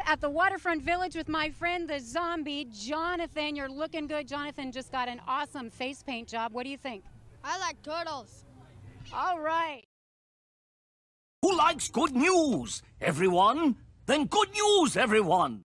at the Waterfront Village with my friend, the zombie, Jonathan. You're looking good. Jonathan just got an awesome face paint job. What do you think? I like turtles. All right. Who likes good news? Everyone? Then good news, everyone!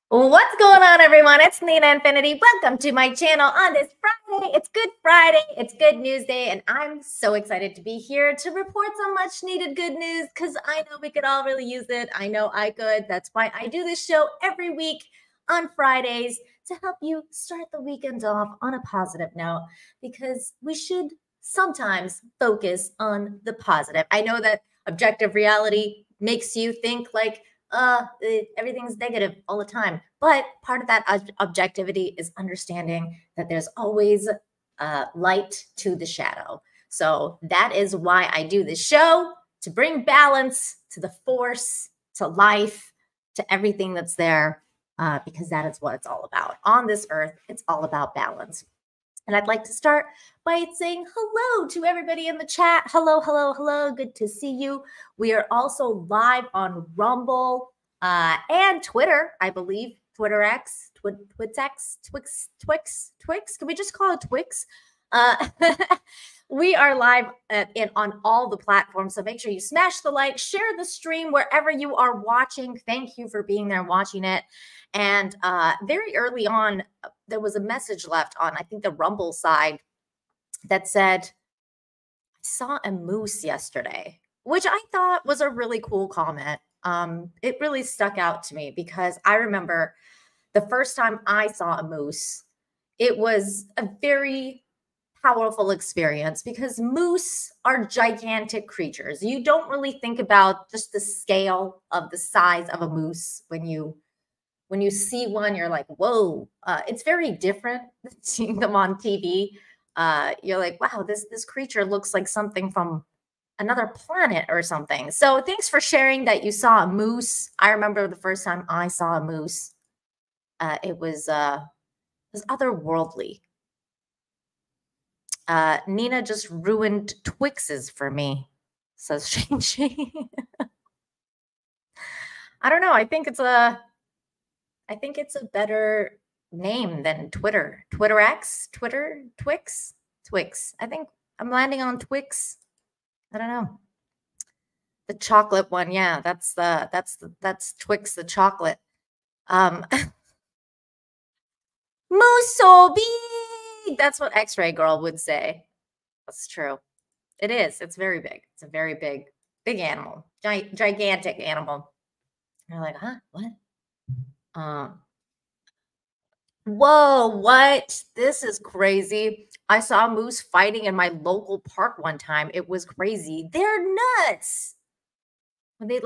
What's going on, everyone? It's Nina Infinity. Welcome to my channel on this Friday. It's Good Friday. It's Good News Day, and I'm so excited to be here to report some much needed good news because I know we could all really use it. I know I could. That's why I do this show every week on Fridays to help you start the weekend off on a positive note, because we should sometimes focus on the positive. I know that objective reality makes you think like, everything's negative all the time. But part of that objectivity is understanding that there's always light to the shadow. So that is why I do this show, to bring balance to the force, to life, to everything that's there, because that is what it's all about. On this earth, it's all about balance. And I'd like to start by saying hello to everybody in the chat. Hello, hello, hello. Good to see you. We are also live on Rumble and Twitter, I believe. Twitter X, Twix. Can we just call it Twix? We are live on all the platforms. So make sure you smash the like, share the stream wherever you are watching. Thank you for being there watching it. And very early on, there was a message left on, I think, the Rumble side that said, I saw a moose yesterday, which I thought was a really cool comment. It really stuck out to me because I remember the first time I saw a moose, it was a very powerful experience because moose are gigantic creatures. You don't really think about just the scale of the size of a moose when you see one. You're like, whoa. It's very different than seeing them on TV. You're like, wow, this creature looks like something from another planet or something. So thanks for sharing that you saw a moose. I remember the first time I saw a moose. It was otherworldly. Nina just ruined Twixes for me, says Shane. I don't know. I think it's a better name than Twitter. Twitter X, Twitter, Twix. I think I'm landing on Twix. I don't know. The chocolate one, yeah, that's Twix, the chocolate. Moose so big. That's what X-Ray Girl would say. That's true. It is. It's very big. It's a very big animal. Gigantic animal. You're like, huh? What? Whoa, what? This is crazy. I saw a moose fighting in my local park one time. It was crazy. They're nuts. When they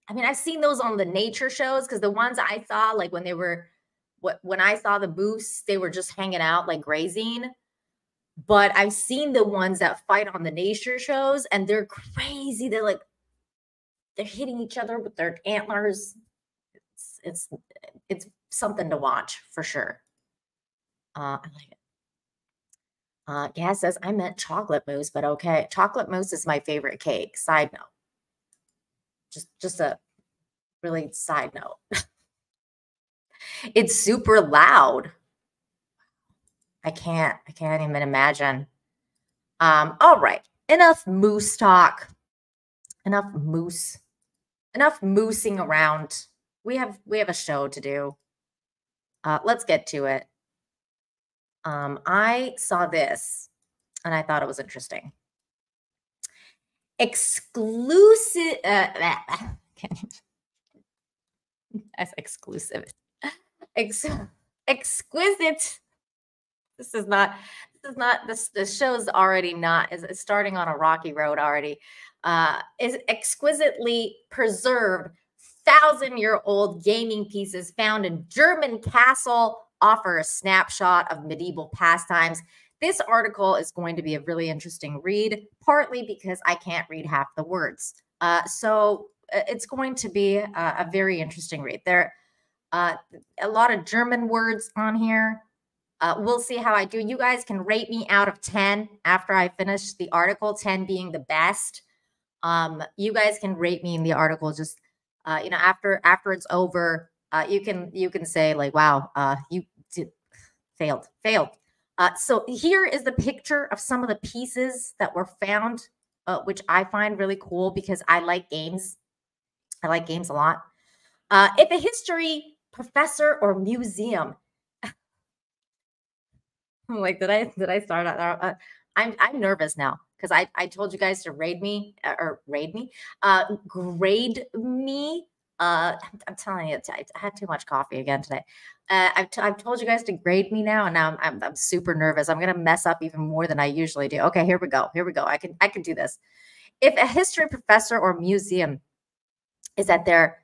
I've seen those on the nature shows because the ones I saw, like when I saw the moose, they were just hanging out, like grazing. But I've seen the ones that fight on the nature shows and they're crazy. They're hitting each other with their antlers. It's something to watch for sure. I like it. Gaz says, I meant chocolate mousse, but okay. Chocolate mousse is my favorite cake. Side note. Just a really side note. It's super loud. I can't even imagine. All right. Enough moose talk. Enough moosing around. We have a show to do. Let's get to it. I saw this and I thought it was interesting. Exclusive. That's exclusive. Exquisite. This show's already is starting on a rocky road already. Is exquisitely preserved 1,000-year-old gaming pieces found in German castle offer a snapshot of medieval pastimes. This article is going to be a really interesting read, partly because I can't read half the words. So it's going to be a very interesting read. There are a lot of German words on here. We'll see how I do. You guys can rate me out of 10 after I finish the article, 10 being the best. You guys can rate me in the article just after it's over. You can say like, wow, you did failed. So here is the picture of some of the pieces that were found, which I find really cool because I like games. I like games a lot. If a history professor or museum, like, did I start out? I'm nervous now because I told you guys to grade me. I'm telling you, I had too much coffee again today. I've told you guys to grade me now, and now I'm super nervous. I'm gonna mess up even more than I usually do. Okay, here we go. I can do this. If a history professor or museum is at their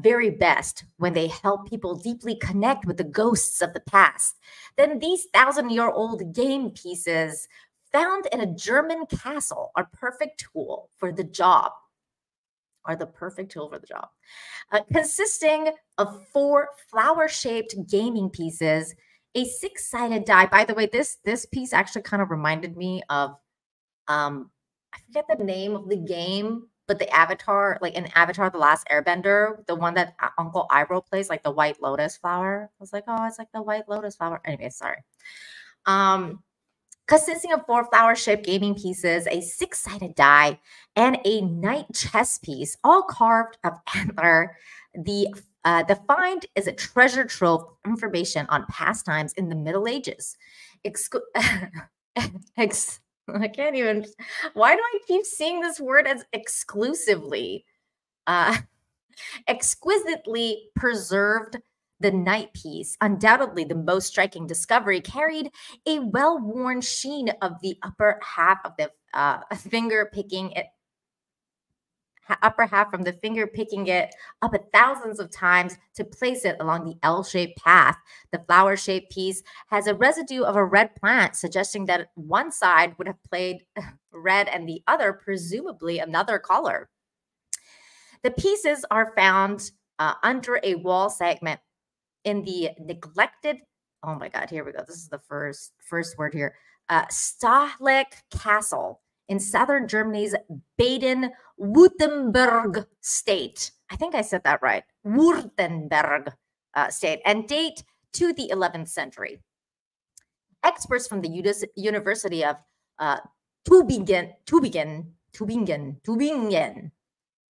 very best when they help people deeply connect with the ghosts of the past, then these 1,000-year-old game pieces found in a German castle are perfect tool for the job. Consisting of 4 flower-shaped gaming pieces, a 6-sided die. By the way, this piece actually kind of reminded me of I forget the name of the game, but the Avatar, like in Avatar: The Last Airbender, the one that Uncle Iroh plays, like the white lotus flower. I was like, oh, it's like the white lotus flower. Anyway, sorry. Consisting of 4 flower-shaped gaming pieces, a 6-sided die, and a knight chess piece, all carved of antler. The find is a treasure trove of information on pastimes in the Middle Ages. I can't even. Why do I keep seeing this word as exclusively? Exquisitely preserved, the knight piece, undoubtedly the most striking discovery, carried a well-worn sheen of the upper half of the upper half from the finger picking it up thousands of times to place it along the L-shaped path. The flower-shaped piece has a residue of a red plant, suggesting that one side would have played red and the other presumably another color. The pieces are found under a wall segment in the neglected, oh my God, here we go. This is the first word here. Stahleck Castle in southern Germany's Baden-Württemberg state. I think I said that right. Württemberg state, and date to the 11th century. Experts from the University of Tübingen,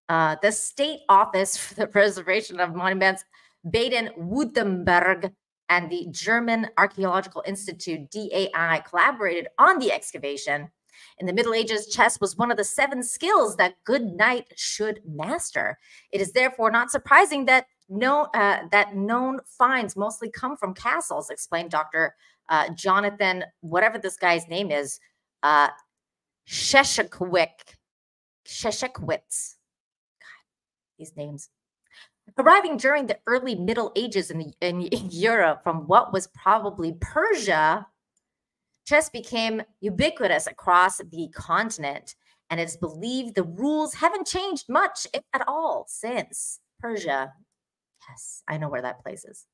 the State Office for the Preservation of Monuments, Baden-Württemberg, and the German Archeological Institute, DAI, collaborated on the excavation. In the Middle Ages, chess was one of the 7 skills that good knight should master. It is therefore not surprising that known finds mostly come from castles, explained Dr. Jonathan, whatever this guy's name is, Szeszkiewicz. God, these names. Arriving during the early Middle Ages in Europe from what was probably Persia, chess became ubiquitous across the continent, and it's believed the rules haven't changed much, if at all, since Persia. Yes, I know where that place is.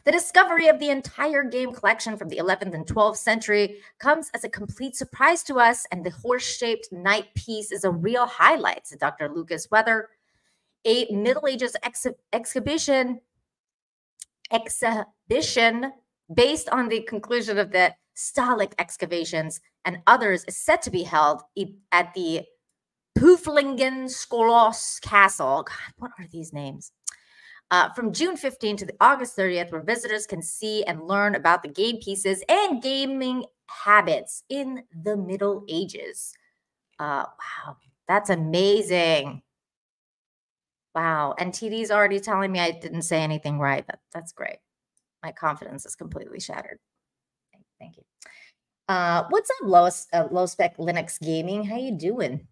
The discovery of the entire game collection from the 11th and 12th century comes as a complete surprise to us, and the horse-shaped knight piece is a real highlight, said Dr. Lucas Weather. A Middle Ages exhibition based on the conclusion of the Stahleck excavations and others is set to be held at the Püflingen Schloss Castle. God, what are these names? From June 15th to the August 30th, where visitors can see and learn about the game pieces and gaming habits in the Middle Ages. Wow, that's amazing. Wow, and TD's already telling me I didn't say anything right. That's great. My confidence is completely shattered. Thank you. What's up, low spec Linux gaming? How you doing?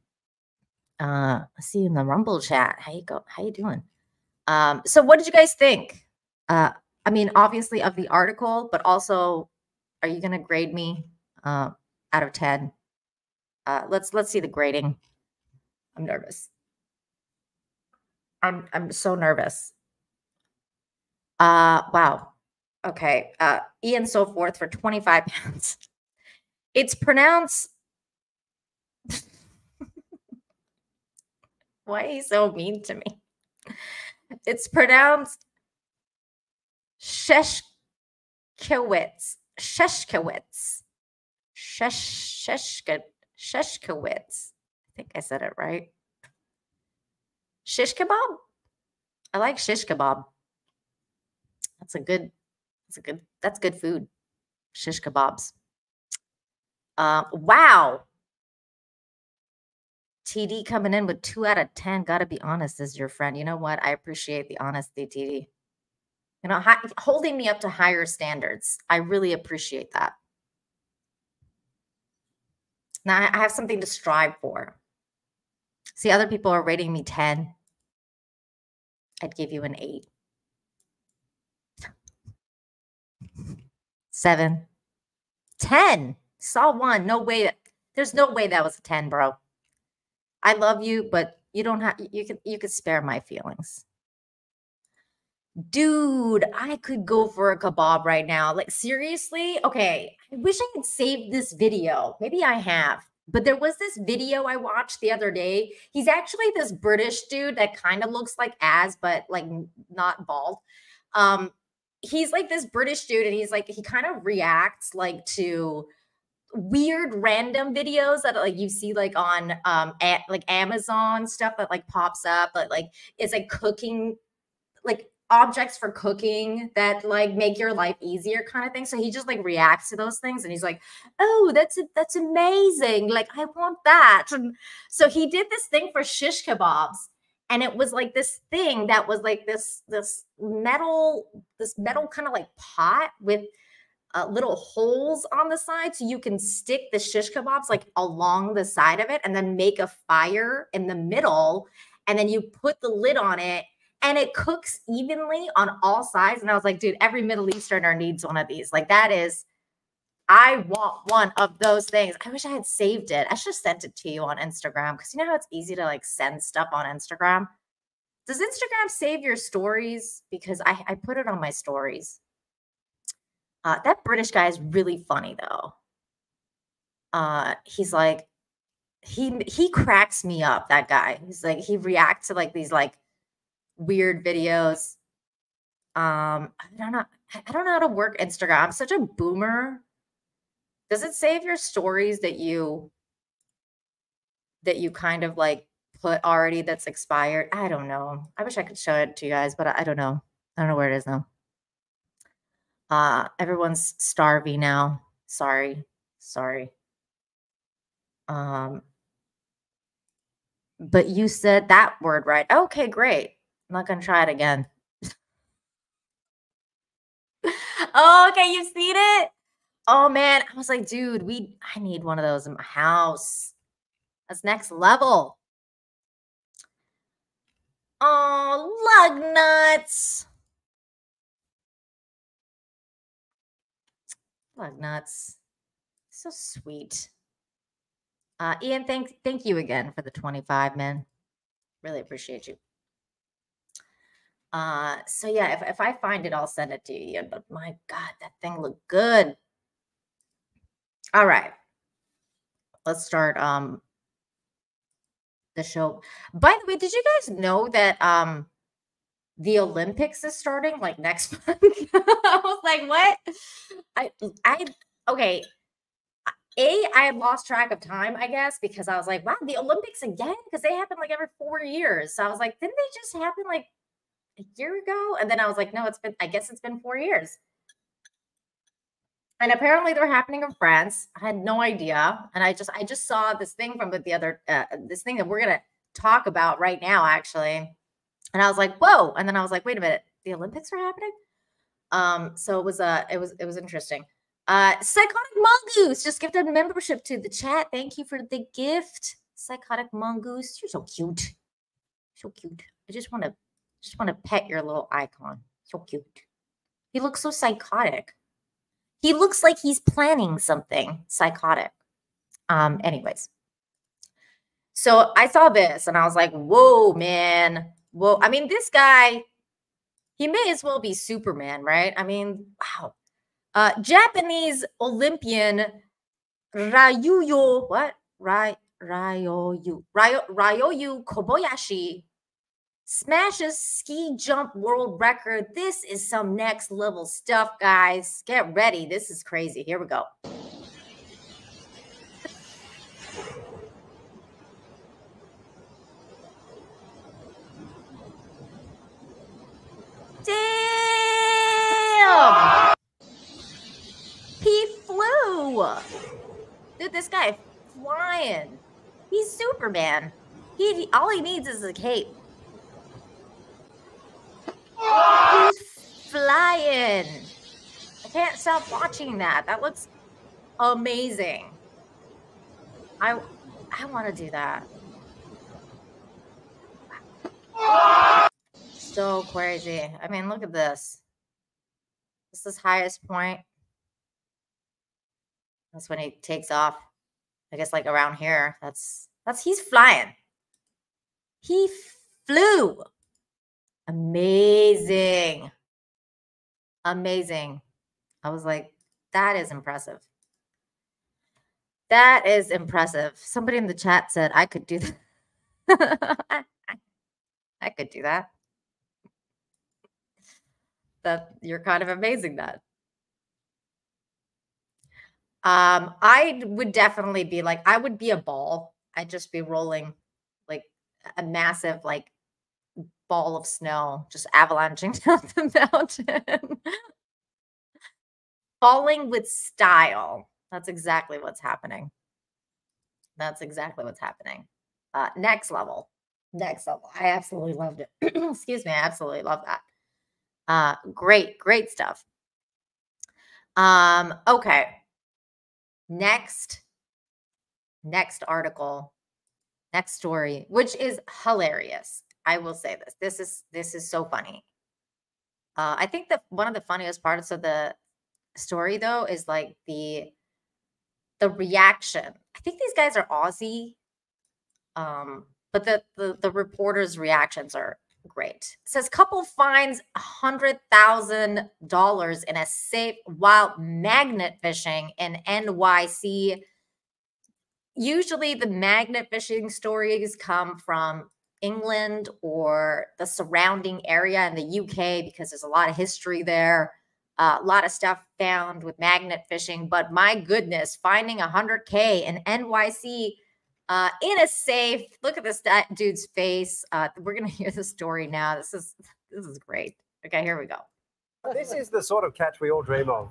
I see you in the Rumble chat. How you doing? So what did you guys think? I mean, obviously of the article, but also, are you gonna grade me out of 10? Let's see the grading. I'm nervous. I'm so nervous. Wow. Okay. Ian So Forth for 25 pounds. It's pronounced. Why are you so mean to me? It's pronounced Sheshkowitz. Sheshkowitz. Sheshkowitz. I think I said it right. Shish kebab? I like shish kebab. That's good food. Shish kebabs. Wow. TD coming in with 2 out of 10. Gotta be honest, as your friend. You know what? I appreciate the honesty, TD. You know, holding me up to higher standards. I really appreciate that. Now I have something to strive for. See, other people are rating me 10. I'd give you an 8. 7. 10. Saw one. No way. There's no way that was a 10, bro. I love you, but you don't have, you could spare my feelings. Dude, I could go for a kebab right now. Like, seriously? Okay. I wish I had saved this video. Maybe I have. But there was this video I watched the other day. He's actually this British dude that kind of looks like Az, but like not bald. He's like this British dude, and he's like, he kind of reacts like to weird random videos that like you see like on like Amazon stuff that like pops up, but like it's like cooking, like objects for cooking that like make your life easier kind of thing. So he just like reacts to those things, and he's like, oh, that's amazing, like I want that. And so he did this thing for shish kebabs, and it was like this thing that was like this metal kind of like pot with little holes on the side, so you can stick the shish kebabs like along the side of it, and then make a fire in the middle, and then you put the lid on it, and it cooks evenly on all sides. And I was like, dude, every Middle Easterner needs one of these. Like, that is, I want one of those things. I wish I had saved it. I should have sent it to you on Instagram, because you know how it's easy to like send stuff on Instagram. Does Instagram save your stories? Because I put it on my stories. That British guy is really funny though. He's like, he cracks me up, that guy. He's like, he reacts to like these like weird videos. I don't know how to work Instagram. I'm such a boomer. Does it save your stories that you kind of like put already that's expired? I don't know. I wish I could show it to you guys, but I don't know. I don't know where it is now. Everyone's starving now. Sorry. But you said that word right. Okay, great. I'm not gonna try it again. Oh, okay, you've seen it? Oh man, I was like, dude, I need one of those in my house. That's next level. Oh, lug nuts. Lug nuts. So sweet. Ian, thank you again for the 25, man. Really appreciate you. So yeah, if I find it, I'll send it to you, Ian. But my God, that thing looked good. All right. Let's start the show. By the way, did you guys know that the Olympics is starting like next month? I was like, what? Okay. I had lost track of time, I guess, because I was like, wow, the Olympics again? Because they happen like every 4 years. So I was like, didn't they just happen like a year ago? And then I was like, no, I guess it's been 4 years. And apparently they're happening in France. I had no idea. And I just saw this thing from the other, this thing that we're going to talk about right now, actually. And I was like, whoa. And then I was like, wait a minute, the Olympics are happening? So it was interesting. Psychotic Mongoose just gifted membership to the chat. Thank you for the gift. Psychotic Mongoose. You're so cute. So cute. I just want to pet your little icon. So cute. He looks so psychotic. He looks like he's planning something psychotic. Anyways. So I saw this and I was like, whoa, man. Whoa. I mean, this guy, He may as well be Superman, right? I mean, wow. Japanese Olympian Ryoyu Kobayashi smashes ski jump world record. This is some next level stuff, guys. Get ready. This is crazy. Here we go. Damn! He flew. Dude, this guy flying. He's Superman. All he needs is a cape. He's flying. I can't stop watching that. That looks amazing. I want to do that. So crazy. I mean, look at this. This is highest point. That's when he takes off. I guess like around here. He's flying. He flew. Amazing. Amazing. I was like, that is impressive. That is impressive. Somebody in the chat said I could do that. I could do that. You're kind of amazing that. I would definitely be like, I would be a ball. I'd just be rolling like a massive like ball of snow, just avalanching down the mountain. Falling with style. That's exactly what's happening. That's exactly what's happening. Next level. Next level. I absolutely loved it. Excuse me. I absolutely love that. Great stuff. Okay. Next article, next story, which is hilarious. I will say this. This is so funny. I think that one of the funniest parts of the story though is like the reaction. I think these guys are Aussie. But the reporters' reactions are great. It says couple finds $100,000 in a safe while magnet fishing in NYC. Usually the magnet fishing stories come from England or the surrounding area in the UK because there's a lot of history there. A lot of stuff found with magnet fishing. But my goodness, finding $100K in NYC in a safe. Look at this dude's face. We're gonna hear the story now. This is great. Okay, here we go. This is the sort of catch we all dream of.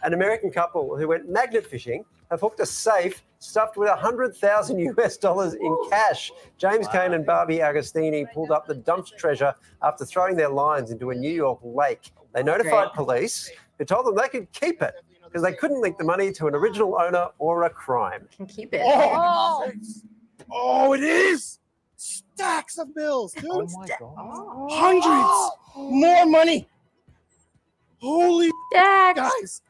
An American couple who went magnet fishing have hooked a safe stuffed with $100,000 in cash. James Kane and Barbie Agostini pulled up the dumped treasure after throwing their lines into a New York lake. They notified police, who told them they could keep it because they couldn't link the money to an original owner or a crime. Can keep it. Oh, it is stacks of bills, dude. Oh my God. Hundreds. More money. Holy guys.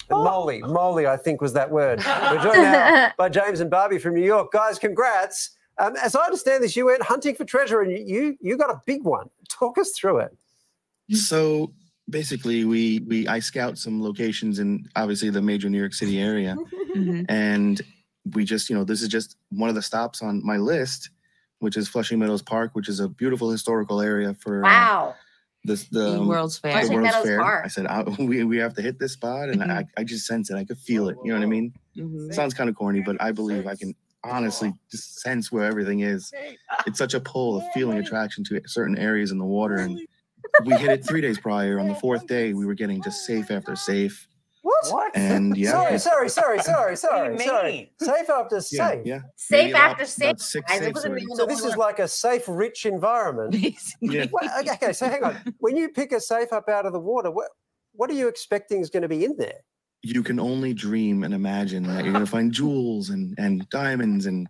Moly, I think was that word. We're joined now by James and Barbie from New York. Guys, congrats. As I understand this, you went hunting for treasure and you got a big one. Talk us through it. So basically, I scout some locations in obviously the major New York City area, and we just, this is just one of the stops on my list, which is Flushing Meadows Park, which is a beautiful historical area for the World's Fair. The World's Fair. Park. I said we have to hit this spot, and I just sense it. I could feel it. You know what I mean? It sounds kind of corny, but I believe I can honestly just sense where everything is. It's such a pull, a feeling attraction to certain areas in the water, and we hit it 3 days prior. On the fourth day, we were getting just safe after safe. What? And yeah. Sorry. Safe after safe. Yeah. Safe after safe. About 6 safes already. So this is like a safe, rich environment. Yeah. Okay, so hang on. When you pick a safe up out of the water, what are you expecting is going to be in there? You can only dream and imagine that you're going to find jewels and diamonds and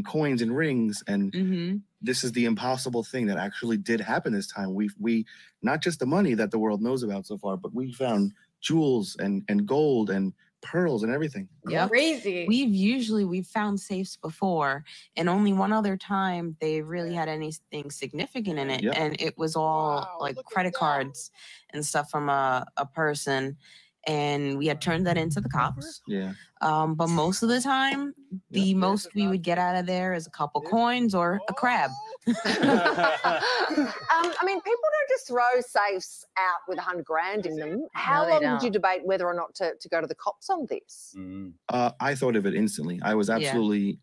coins and rings. And this is the impossible thing that actually did happen this time. We not just the money that the world knows about so far, but we found jewels and gold and pearls and everything. Yep. Crazy. We've found safes before, and only one other time they really had anything significant in it. Yep. And it was all like credit cards and stuff from a person. And we had turned that into the cops. Yeah. But most of the time, the most we would get out of there is a couple coins or a crab. I mean, people don't just throw safes out with 100 grand in them. How they long don't. did you debate whether or not to go to the cops on this? I thought of it instantly. I was absolutely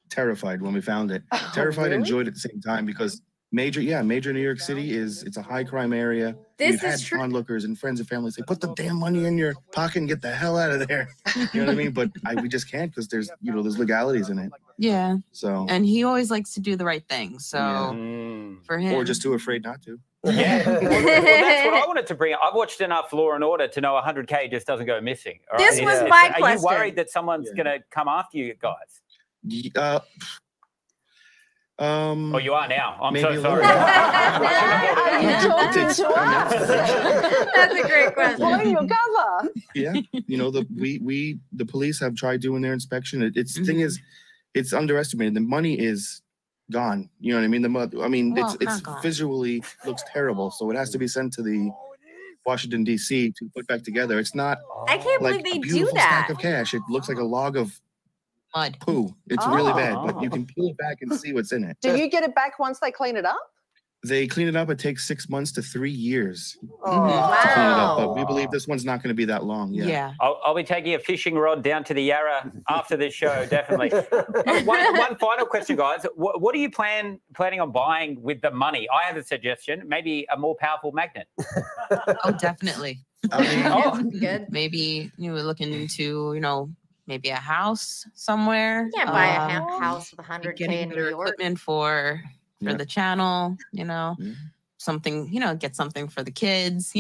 terrified when we found it. Terrified and joyed at the same time because major New York City it's a high crime area. This We've is had true. onlookers and friends and family say, put the damn money in your pocket and get the hell out of there. You know what I mean? But we just can't because there's legalities in it. Yeah. So. And he always likes to do the right thing. So for him. Or just too afraid not to. Yeah. Well, that's what I wanted to bring up. I've watched enough Law and Order to know 100K just doesn't go missing. All right? This was my Are question. you worried that someone's going to come after you guys? Oh, you are now. I'm so sorry. That's a great question. Blowing your cover. Yeah, you know the police have tried doing their inspection. The thing is, it's underestimated. The money is gone. You know what I mean? It's visually looks terrible, so it has to be sent to the Washington D.C. to put back together. It's not. I can't like believe they a beautiful do that. stack of cash. It looks like a log of mud. Poo. It's really bad, but you can peel it back and see what's in it. Do you get it back once they clean it up? They clean it up. It takes 6 months to 3 years to clean it Wow. up. But we believe this one's not going to be that long. Yeah. I'll be taking a fishing rod down to the Yarra after this show, definitely. One final question, guys. What are you planning on buying with the money? I have a suggestion. Maybe a more powerful magnet. Oh, definitely. Good. Maybe you were looking into, maybe a house somewhere. Yeah, buy a house with 100K getting in New better York. equipment for the channel, something, get something for the kids,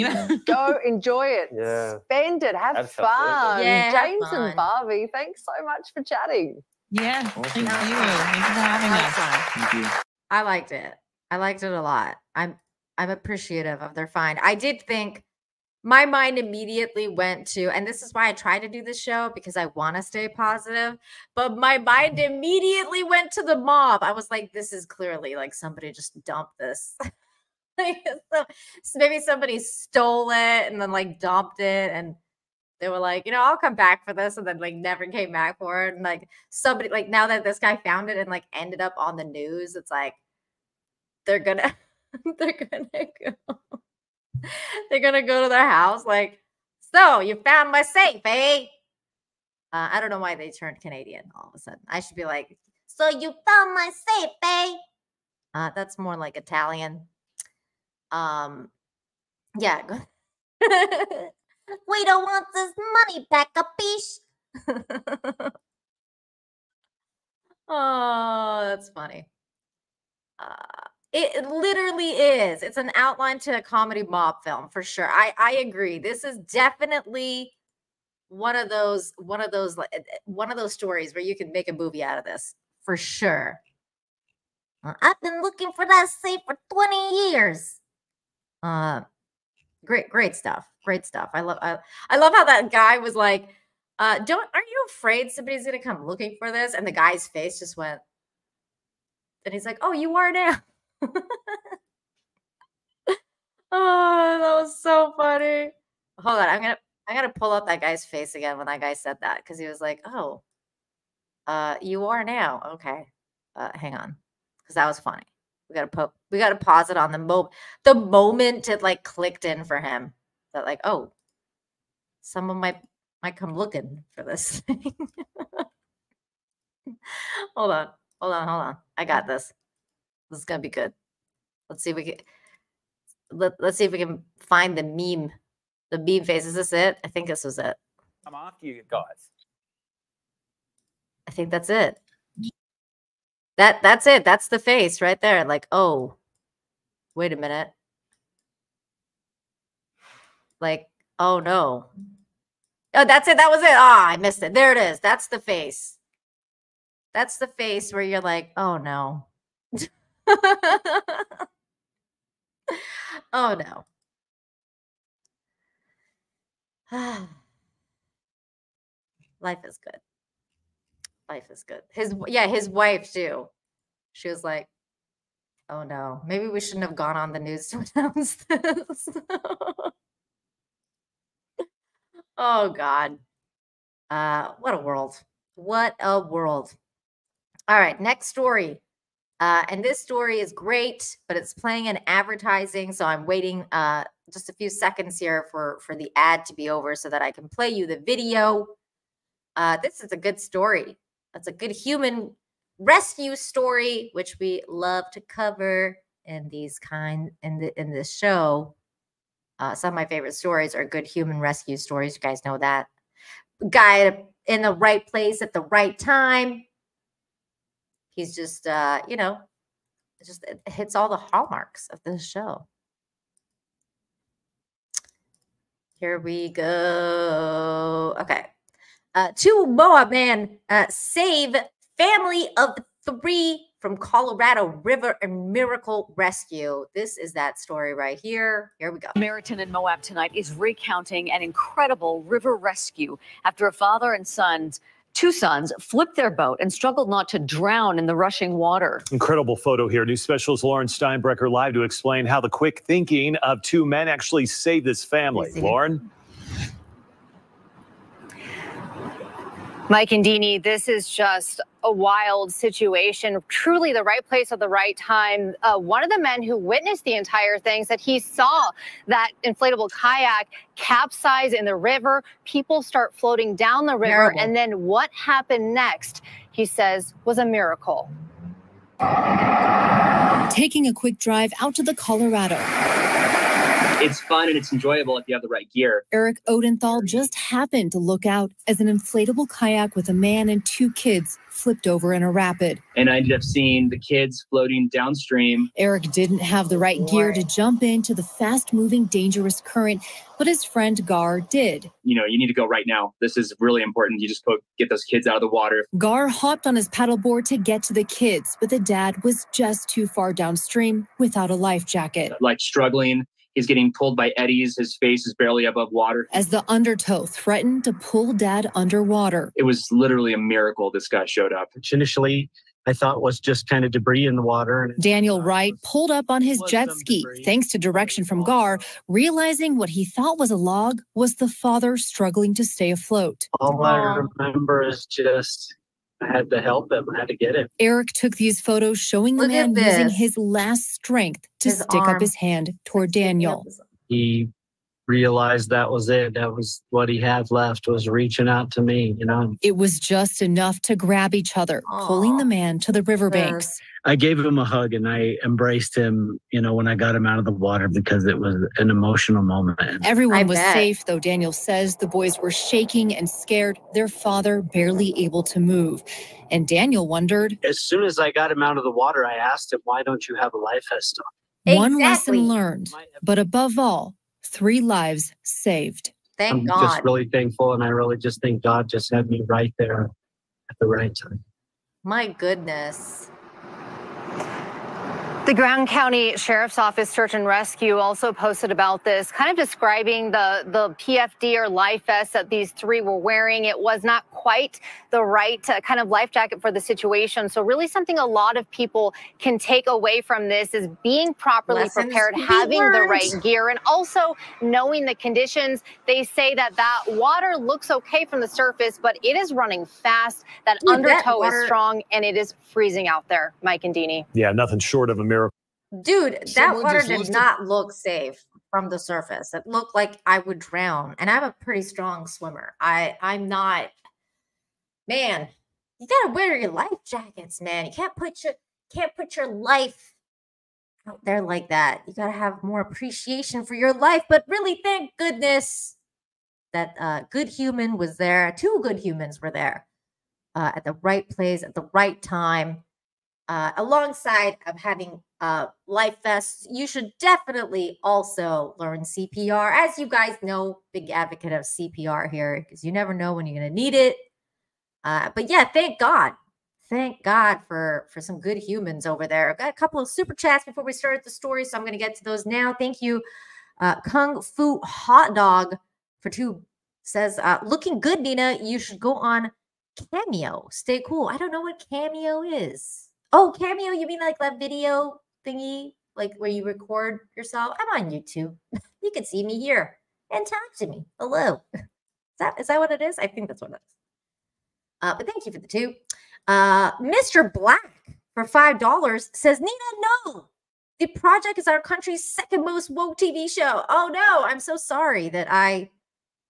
Go enjoy it. Yeah. Spend it. Have Absolutely. fun. Yeah, have James fun. and Barbie, thanks so much for chatting. Yeah. Awesome. Thank you. Thanks for having us. Thank you. I liked it. I liked it a lot. I'm appreciative of their find. I did think my mind immediately went to, and this is why I try to do this show because I want to stay positive, but my mind immediately went to the mob. I was like, this is clearly like somebody just dumped this. So maybe somebody stole it and then like dumped it, and they were like, I'll come back for this, and then like never came back for it. And like somebody, like now that this guy found it and like ended up on the news, it's like they're gonna go to their house like, so you found my safe, eh? I don't know why they turned Canadian all of a sudden. I should be like, so you found my safe, eh? That's more like Italian. Yeah. We don't want this money back, a piece. Oh, that's funny. It literally is. It's an outline to a comedy mob film for sure. I agree. This is definitely one of those stories where you can make a movie out of this for sure. I've been looking for that safe for 20 years. Great stuff. Great stuff. I love how that guy was like, aren't you afraid somebody's gonna come looking for this? And the guy's face just went, and he's like, oh, you are now. Oh, that was so funny. Hold on, I'm gonna pull up that guy's face again when that guy said that, because he was like, oh, you are now. Okay. Hang on. Because that was funny. We gotta pause it on the moment it like clicked in for him that like, oh, someone might come looking for this thing. Hold on. I got this. This is gonna be good. Let's see if we can find the meme. The meme face. Is this it? I think this was it. I'm after you guys. I think that's it. That's it. That's the face right there. Like, oh, wait a minute. Like, oh no. Oh, that's it. That was it. Ah, I missed it. There it is. That's the face. That's the face where you're like, oh no. Oh no. Life is good. Life is good. His wife too. She was like, "Oh no, maybe we shouldn't have gone on the news to announce this." Oh God. What a world. What a world. All right, next story. And this story is great, but it's playing in advertising. So I'm waiting just a few seconds here for the ad to be over so that I can play you the video. This is a good story. That's a good human rescue story, which we love to cover in these in this show. Some of my favorite stories are good human rescue stories. You guys know that. Guy in the right place at the right time. He's just, you know, it hits all the hallmarks of this show. Here we go. Okay. 2 Moab men save family of 3 from Colorado River and Miracle Rescue. This is that story right here. Here we go. Samaritan in Moab tonight is recounting an incredible river rescue after a father and two sons flipped their boat and struggled not to drown in the rushing water. Incredible photo here. News specialist Lauren Steinbrecher live to explain how the quick thinking of 2 men actually saved this family. Lauren? Mike and Deanie, this is just a wild situation. Truly the right place at the right time. One of the men who witnessed the entire thing said he saw that inflatable kayak capsize in the river. People start floating down the river. Terrible. And then what happened next, he says, was a miracle. Taking a quick drive out to the Colorado. It's fun and it's enjoyable if you have the right gear. Eric Odenthal just happened to look out as an inflatable kayak with a man and 2 kids flipped over in a rapid. And I ended up seeing the kids floating downstream. Eric didn't have the right gear to jump into the fast-moving, dangerous current, but his friend Gar did. You know, you need to go right now. This is really important. You just get those kids out of the water. Gar hopped on his paddleboard to get to the kids, but the dad was just too far downstream without a life jacket. Like struggling. He's getting pulled by eddies. His face is barely above water. As the undertow threatened to pull Dad underwater. It was literally a miracle this guy showed up. Which initially I thought was just kind of debris in the water. Daniel Wright pulled up on his jet ski, thanks to direction from Gar, realizing what he thought was a log was the father struggling to stay afloat. All I remember is just I had to help him. I had to get him. Eric took these photos showing the man using his last strength to stick up his hand toward Daniel. He realized that was it. That was what he had left, was reaching out to me, you know. It was just enough to grab each other, pulling the man to the riverbanks. I gave him a hug and I embraced him, you know, when I got him out of the water because it was an emotional moment. Everyone was safe, though Daniel says the boys were shaking and scared, their father barely able to move. And Daniel wondered. As soon as I got him out of the water, I asked him, why don't you have a life vest on? One lesson learned, but above all, 3 lives saved. Thank I'm just really thankful, and I really just think God just had me right there at the right time. My goodness. The Grand County Sheriff's Office Search and Rescue also posted about this, kind of describing the PFD or life vest that these 3 were wearing. It was not quite the right kind of life jacket for the situation. So really something a lot of people can take away from this is being properly prepared, having the right gear, and also knowing the conditions. They say that water looks okay from the surface, but it is running fast. That undertow is strong, and it is freezing out there. Mike and Deanie. Yeah, nothing short of a miracle. Dude, that water did not look safe from the surface. It looked like I would drown. And I'm a pretty strong swimmer. I'm not, man, you gotta wear your life jackets, man. You can't put your life out there like that. You gotta have more appreciation for your life. But really, thank goodness that good human was there. 2 good humans were there at the right place at the right time. Alongside of having life vests, you should definitely also learn CPR. As you guys know, big advocate of CPR here because you never know when you're going to need it. But yeah, thank God. Thank God for some good humans over there. I've got a couple of super chats before we start the story, so I'm going to get to those now. Thank you, Kung Fu Hot Dog, for 2 says, looking good, Nina. You should go on Cameo. Stay cool. I don't know what Cameo is. Oh, Cameo, you mean like that video thingy? Like where you record yourself? I'm on YouTube. You can see me here and talk to me. Hello. Is that what it is? I think that's what it is. But thank you for the 2. Mr. Black for $5 says, Nina, no. The Project is our country's second most woke TV show. Oh no, I'm so sorry that I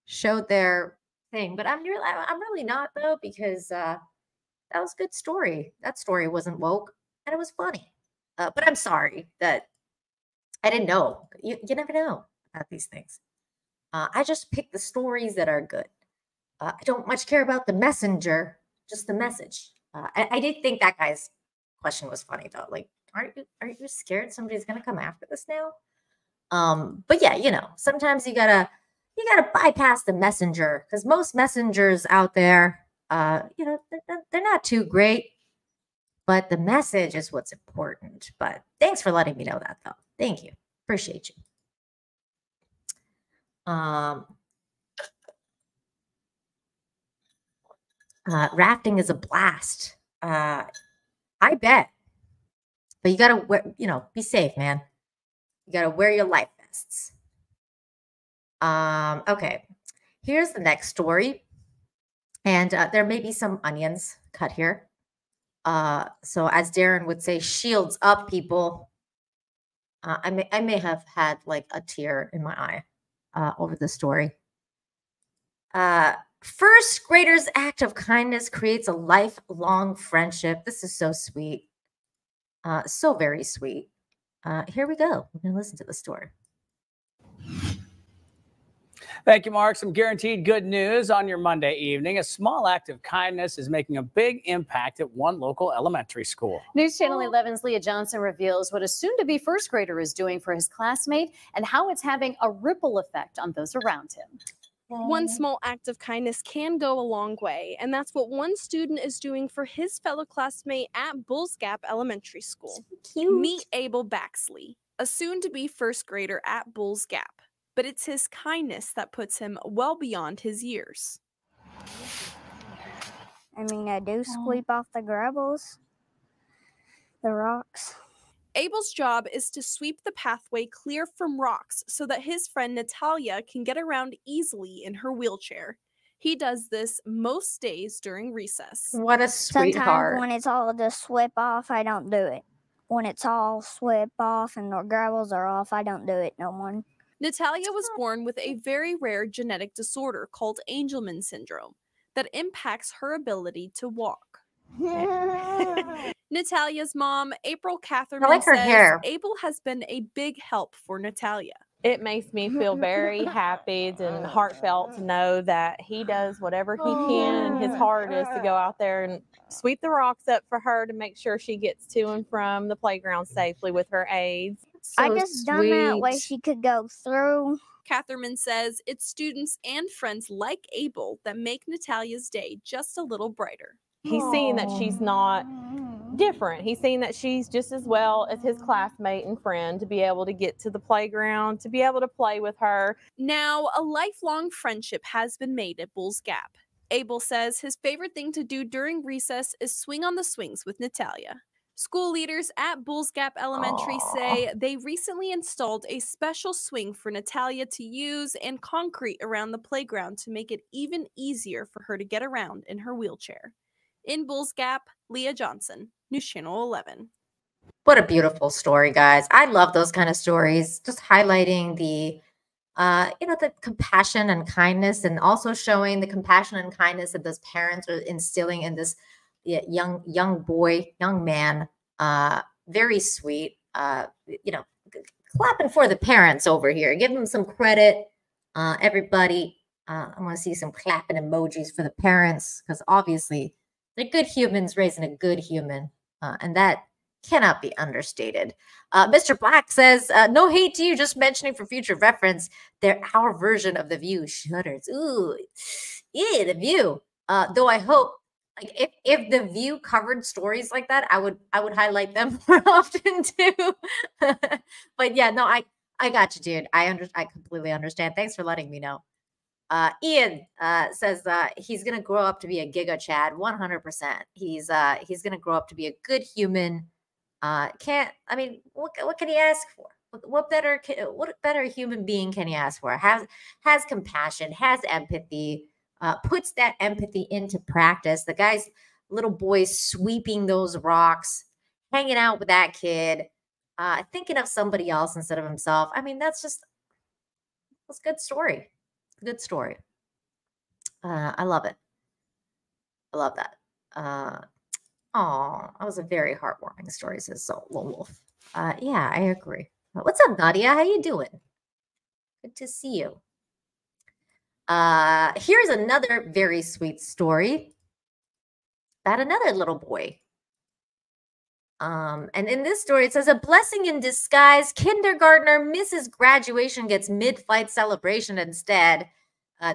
showed their thing, but I'm really not though, because that was a good story. That story wasn't woke and it was funny. But I'm sorry that I didn't know. You never know about these things. I just pick the stories that are good. I don't much care about the messenger, just the message. I did think that guy's question was funny though. Like, aren't you scared somebody's gonna come after this now? But yeah, you know, sometimes you gotta bypass the messenger, because most messengers out there, you know, they're not too great, but the message is what's important. But thanks for letting me know that though. Thank you. Appreciate you. Rafting is a blast. I bet. But you gotta wear, you know, be safe, man. You gotta wear your life vests. Okay. Here's the next story. And there may be some onions cut here. So as Darren would say, shields up, people. I may have had like a tear in my eye over the story. First grader's act of kindness creates a lifelong friendship. This is so sweet. So very sweet. Here we go. We're going to listen to the story. Thank you, Mark. Some guaranteed good news on your Monday evening. A small act of kindness is making a big impact at one local elementary school. News Channel 11's Leah Johnson reveals what a soon-to-be first grader is doing for his classmate and how it's having a ripple effect on those around him. One small act of kindness can go a long way, and that's what one student is doing for his fellow classmate at Bulls Gap Elementary School. Cute. Meet Abel Baxley, a soon-to-be first grader at Bulls Gap, but it's his kindness that puts him well beyond his years. I mean, I do sweep off the gravels, the rocks. Abel's job is to sweep the pathway clear from rocks so that his friend Natalia can get around easily in her wheelchair. He does this most days during recess. What a sweetheart. Sometimes when it's all just sweep off, I don't do it. When it's all sweep off and the gravels are off, I don't do it no more. Natalia was born with a very rare genetic disorder called Angelman syndrome that impacts her ability to walk. Natalia's mom, April Catherman, her says hair. Abel has been a big help for Natalia. It makes me feel very happy and heartfelt to know that he does whatever he can and his hardest to go out there and sweep the rocks up for her to make sure she gets to and from the playground safely with her aides. I just done that way she could go through. Catherman says it's students and friends like Abel that make Natalia's day just a little brighter. He's seeing that she's not different. He's seeing that she's just as well as his classmate and friend to be able to get to the playground, to be able to play with her. Now, a lifelong friendship has been made at Bulls Gap. Abel says his favorite thing to do during recess is swing on the swings with Natalia. School leaders at Bulls Gap Elementary say they recently installed a special swing for Natalia to use and concrete around the playground to make it even easier for her to get around in her wheelchair. In Bulls Gap, Leah Johnson, News Channel 11. What a beautiful story, guys. I love those kind of stories, just highlighting the the compassion and kindness, and also showing the compassion and kindness that those parents are instilling in this young man. Very sweet. Clapping for the parents over here. Give them some credit, everybody. I want to see some clapping emojis for the parents, because obviously they're good humans raising a good human, and that cannot be understated. Mr. Black says, no hate to you, just mentioning for future reference, they're our version of The View. Shudders. Ooh, yeah, The View. Though I hope, like, if The View covered stories like that, I would highlight them more often too. But yeah, no, I got you, dude. I completely understand. Thanks for letting me know. Ian says he's gonna grow up to be a Giga Chad, 100%. He's gonna grow up to be a good human. What can he ask for? What better human being can he ask for? Has compassion, has empathy, puts that empathy into practice. The guy's little boy sweeping those rocks, hanging out with that kid, thinking of somebody else instead of himself. I mean, that's a good story. Good story. I love it. I love that. That was a very heartwarming story, says Soul Wolf. Yeah, I agree. What's up, Nadia? How you doing? Good to see you. Here's another very sweet story about another little boy. And in this story, it says, a blessing in disguise. Kindergartner misses graduation, gets mid-flight celebration instead.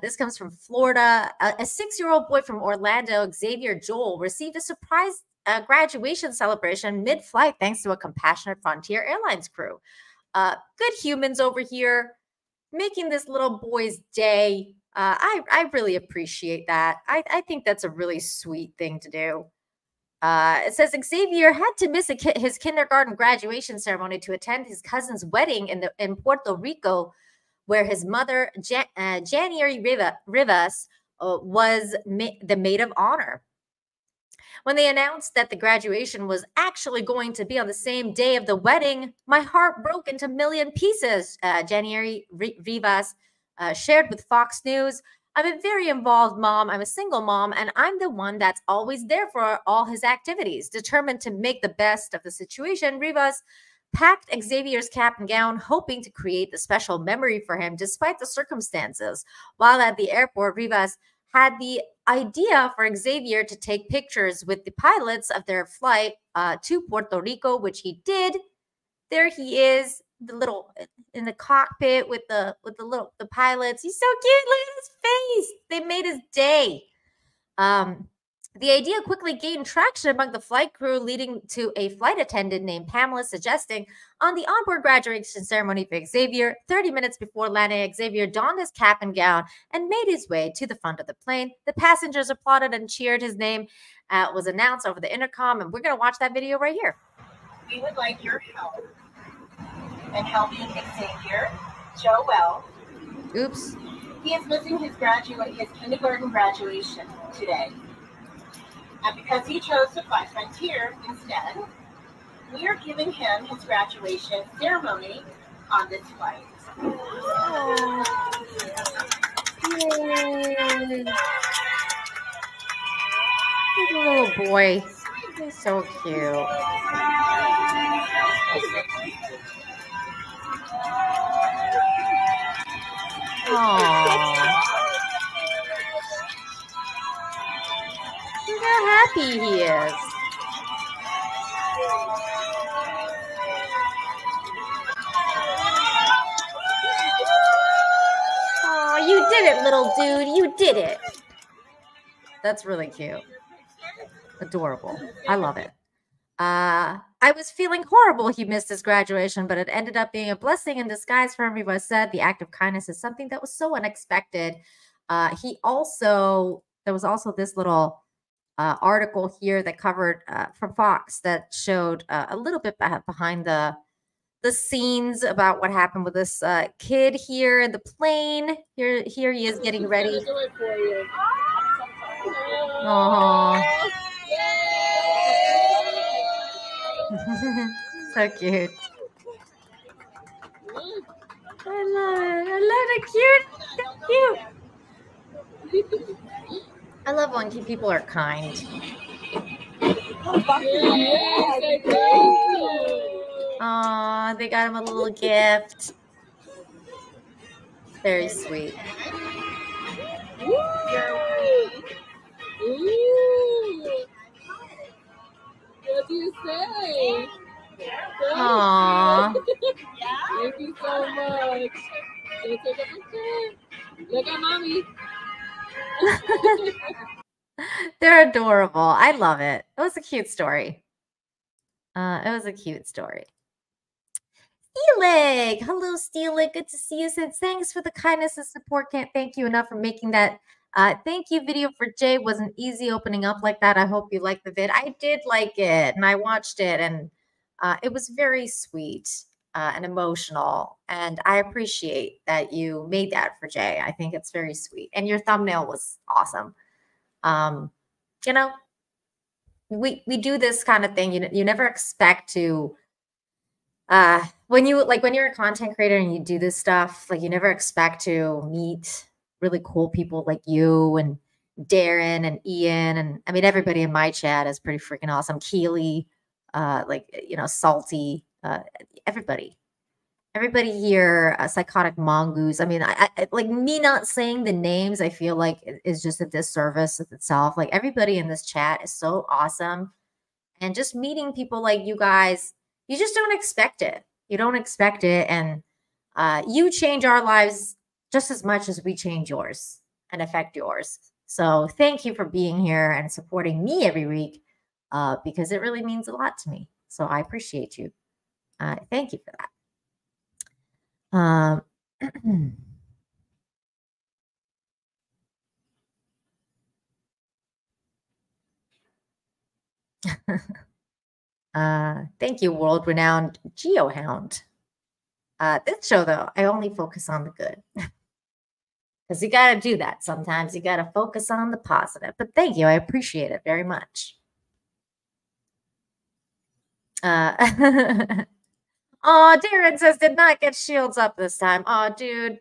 This comes from Florida. A 6-year-old boy from Orlando, Xavier Joel, received a surprise graduation celebration mid-flight thanks to a compassionate Frontier Airlines crew. Good humans over here making this little boy's day. I really appreciate that. I think that's a really sweet thing to do. It says Xavier had to miss his kindergarten graduation ceremony to attend his cousin's wedding in Puerto Rico, where his mother, January Rivas, was the maid of honor. When they announced that the graduation was actually going to be on the same day of the wedding, my heart broke into a million pieces, January Rivas shared with Fox News. I'm a very involved mom. I'm a single mom, and I'm the one that's always there for all his activities. Determined to make the best of the situation, Rivas packed Xavier's cap and gown, hoping to create the special memory for him despite the circumstances. While at the airport, Rivas had the idea for Xavier to take pictures with the pilots of their flight to Puerto Rico, which he did. There he is, the little in the cockpit with the pilots. He's so cute. Look at his face. They made his day. The idea quickly gained traction among the flight crew, leading to a flight attendant named Pamela suggesting on the onboard graduation ceremony for Xavier, 30 minutes before landing, Xavier donned his cap and gown and made his way to the front of the plane. The passengers applauded and cheered. His name was announced over the intercom, and we're going to watch that video right here. We would like your help in helping Xavier Joel. Oops. He is missing his kindergarten graduation today. And because he chose to fly Frontier instead, we are giving him his graduation ceremony on this flight. Yay. Little boy. He's so cute. Aww. Look how happy he is. Oh, you did it, little dude. You did it. That's really cute. Adorable. I love it. I was feeling horrible he missed his graduation, but it ended up being a blessing in disguise for him. Rivas said the act of kindness is something that was so unexpected. There was also this little article here that covered from Fox that showed a little bit behind the scenes about what happened with this kid here in the plane. Here he is getting ready. Aww. So cute. I love it. I love it. Cute. So cute. I love when people are kind. Aw, they got him a little gift. Very sweet. What do you say? Aww. Thank you so much. Take a picture. Look at mommy. They're adorable. I love it. It was a cute story. Steelik. Hello, Steelik. Good to see you. Said thanks for the kindness and support. Can't thank you enough for making that thank you video for Jay. Wasn't easy opening up like that. I hope you liked the vid. I did like it, and I watched it, and it was very sweet and emotional. And I appreciate that you made that for Jay. I think it's very sweet. And your thumbnail was awesome. You know, we do this kind of thing. You never expect to when you're a content creator and you do this stuff, like you never expect to meet really cool people like you and Darren and Ian, and I mean everybody in my chat is pretty freaking awesome. Keely, Salty, everybody here, Psychotic Mongoose. I mean, I like me not saying the names, I feel like is just a disservice of itself. Like everybody in this chat is so awesome. And just meeting people like you guys, you just don't expect it. You don't expect it. And you change our lives just as much as we change yours and affect yours. So thank you for being here and supporting me every week because it really means a lot to me. So I appreciate you. Thank you for that. Thank you, world-renowned GeoHound. This show, though, I only focus on the good. Because you got to do that sometimes. You got to focus on the positive. But thank you. I appreciate it very much. Oh, Darren says, did not get shields up this time. Oh, dude.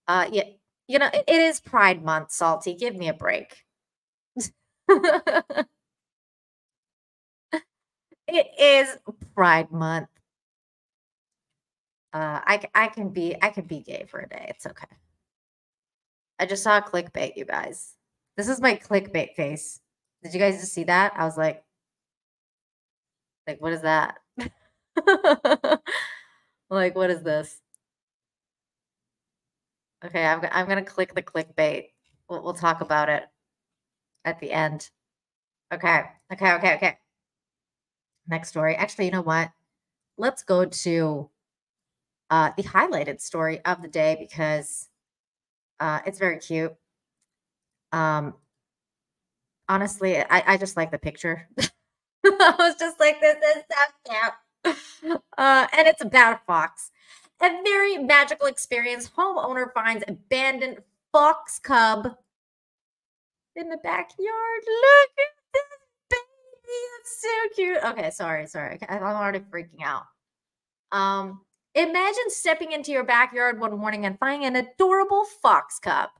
Yeah, it is Pride Month, Salty. Give me a break. It is Pride Month. I can be gay for a day. It's okay. I just saw a clickbait, you guys. This is my clickbait face. Did you guys just see that? I was like, what is that? Like, what is this? Okay, I'm gonna click the clickbait. We'll talk about it at the end. Okay. Next story. Actually, you know what? Let's go to the highlighted story of the day because it's very cute. Honestly, I just like the picture. I was just like, this is so cute. And it's about a fox. A very magical experience. Homeowner finds abandoned fox cub in the backyard. Look at this baby. It's so cute. Okay, sorry. I'm already freaking out. Imagine stepping into your backyard one morning and finding an adorable fox cub.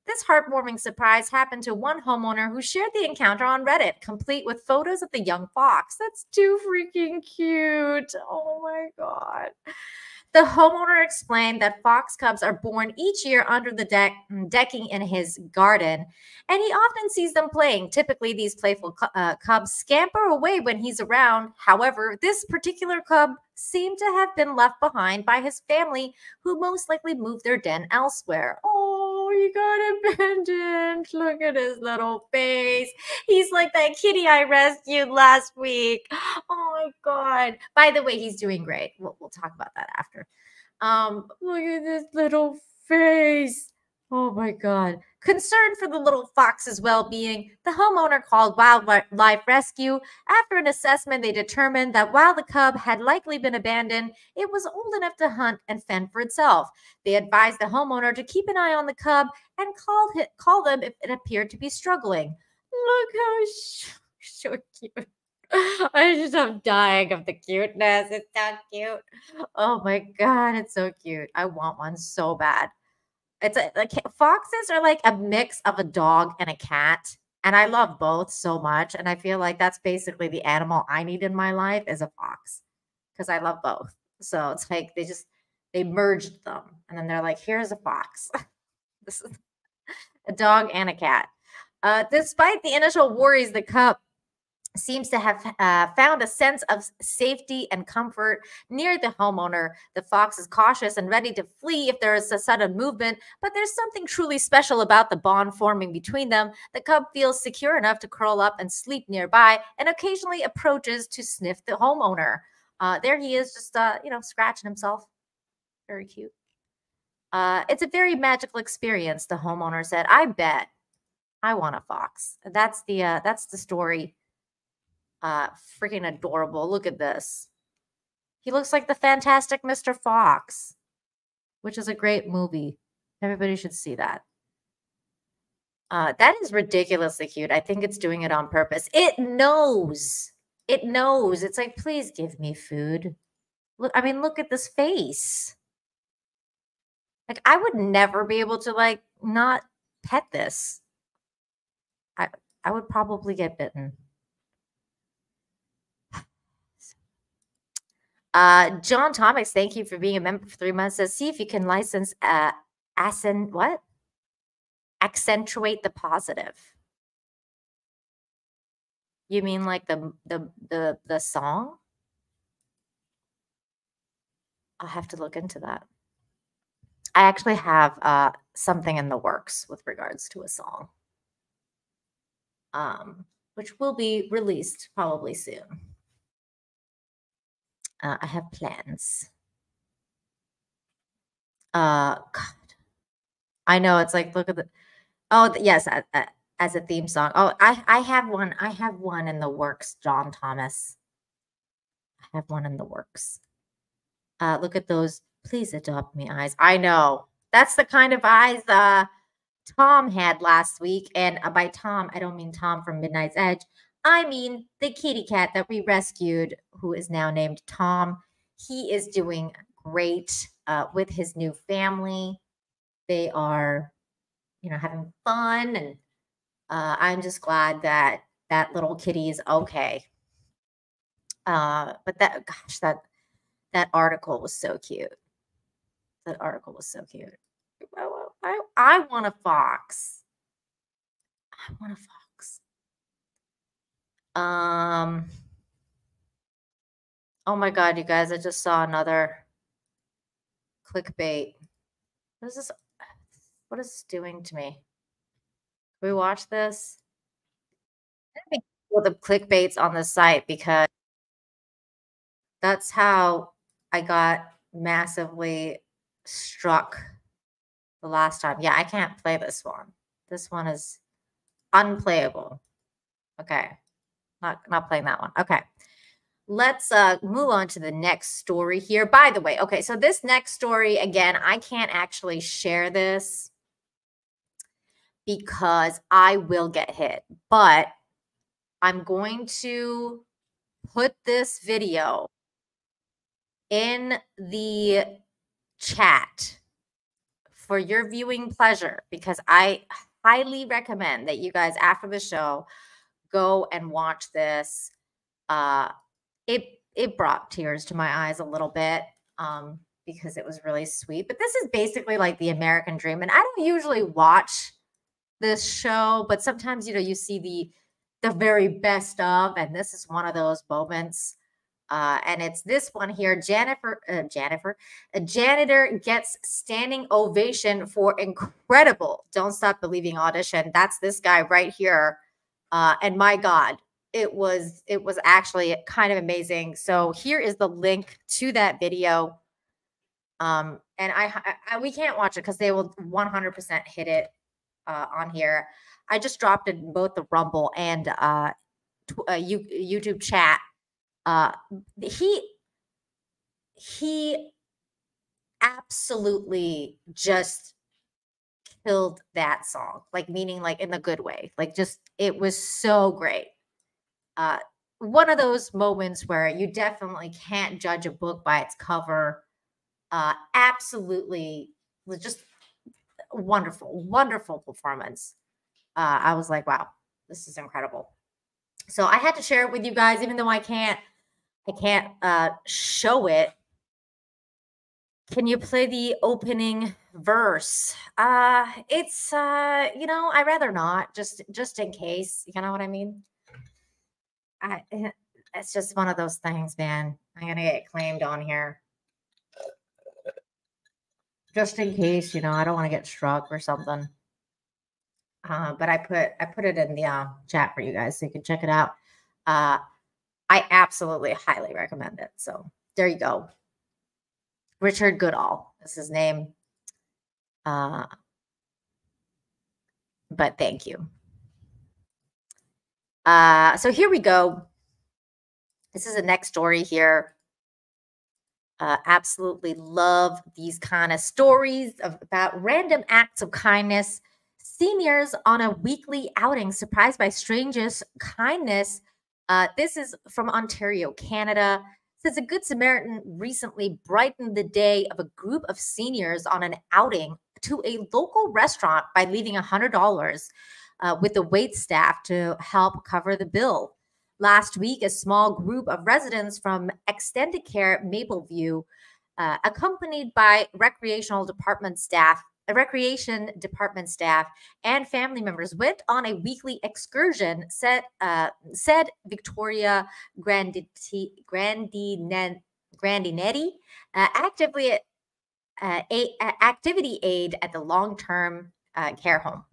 This heartwarming surprise happened to one homeowner who shared the encounter on Reddit, complete with photos of the young fox. That's too freaking cute. Oh my God. The homeowner explained that fox cubs are born each year under the decking in his garden, and he often sees them playing. Typically, these playful cubs scamper away when he's around. However, this particular cub seemed to have been left behind by his family, who most likely moved their den elsewhere. Oh, he got abandoned. Look at his little face. He's like that kitty I rescued last week. Oh my God. By the way, he's doing great. We'll talk about that after. Look at this little face. Oh my God. Concerned for the little fox's well-being, the homeowner called wildlife rescue. After an assessment, they determined that while the cub had likely been abandoned, it was old enough to hunt and fend for itself. They advised the homeowner to keep an eye on the cub and call them if it appeared to be struggling. Look how so cute. I'm dying of the cuteness. It's so cute. Oh my God, it's so cute. I want one so bad. It's like foxes are like a mix of a dog and a cat, and I love both so much. And I feel like that's basically the animal I need in my life is a fox because I love both. So it's like they merged them, and then they're like, here's a fox. This is a dog and a cat. Despite the initial worries, the cub seems to have found a sense of safety and comfort near the homeowner. The fox is cautious and ready to flee if there is a sudden movement, but there's something truly special about the bond forming between them. The cub feels secure enough to curl up and sleep nearby and occasionally approaches to sniff the homeowner. There he is, just scratching himself. Very cute. It's a very magical experience, the homeowner said. I bet I want a fox. That's the story. Freaking adorable. Look at this. He looks like the Fantastic Mr. Fox, which is a great movie. Everybody should see that. That is ridiculously cute. I think it's doing it on purpose. It knows. It knows. It's like, please give me food. Look, I mean, look at this face. Like, I would never be able to, like, not pet this. I would probably get bitten. John Thomas, thank you for being a member for 3 months. Says, see if you can license accentuate the positive. You mean like the song? I'll have to look into that. I actually have something in the works with regards to a song, which will be released probably soon. I have plans. God, I know it's like, look at the. Oh yes, as a theme song. Oh, I have one. I have one in the works, John Thomas. I have one in the works. Look at those. Please adopt me eyes. I know. That's the kind of eyes Tom had last week. And by Tom, I don't mean Tom from Midnight's Edge. I mean the kitty cat that we rescued, who is now named Tom. He is doing great with his new family. They are, having fun. And I'm just glad that that little kitty is okay. But that article was so cute. That article was so cute. I want a fox. I want a fox. Oh my God, you guys, I just saw another clickbait. What is this? What is this doing to me? Can we watch this? Well, the clickbaits on the site, because that's how I got massively struck the last time. Yeah, I can't play this one. This one is unplayable. Okay. Not playing that one. Okay. Let's move on to the next story here. By the way, okay, so this next story, again, I can't actually share this because I will get hit, but I'm going to put this video in the chat for your viewing pleasure, because I highly recommend that you guys, after the show, go and watch this. It brought tears to my eyes a little bit because it was really sweet. But this is basically like the American Dream. And I don't usually watch this show, but sometimes, you see the very best of, and this is one of those moments. And it's this one here. A janitor gets standing ovation for incredible Don't Stop Believing audition. That's this guy right here. And my God, it was actually kind of amazing. So here is the link to that video. And we can't watch it because they will 100% hit it on here. I just dropped it in both the Rumble and YouTube chat. He absolutely just killed that song, like, meaning like in the good way. Like, just, it was so great. One of those moments where you definitely can't judge a book by its cover. Absolutely was just wonderful, wonderful performance. I was like, wow, this is incredible. So I had to share it with you guys, even though I can't show it. Can you play the opening verse? It's I'd rather not, just in case, you know what I mean? It's just one of those things, man. I'm gonna get claimed on here. Just in case, I don't want to get struck or something. But I put it in the chat for you guys so you can check it out. I absolutely highly recommend it. So there you go. Richard Goodall is his name. But thank you. So here we go. This is the next story here. Absolutely love these kind of stories about random acts of kindness. Seniors on a weekly outing surprised by strangers' kindness. This is from Ontario, Canada. It says a Good Samaritan recently brightened the day of a group of seniors on an outing to a local restaurant by leaving $100 with the wait staff to help cover the bill. Last week, a small group of residents from Extended Care Mapleview, accompanied by recreation department staff and family members, went on a weekly excursion, said Victoria Grandinetti, activity aide at the long-term care home.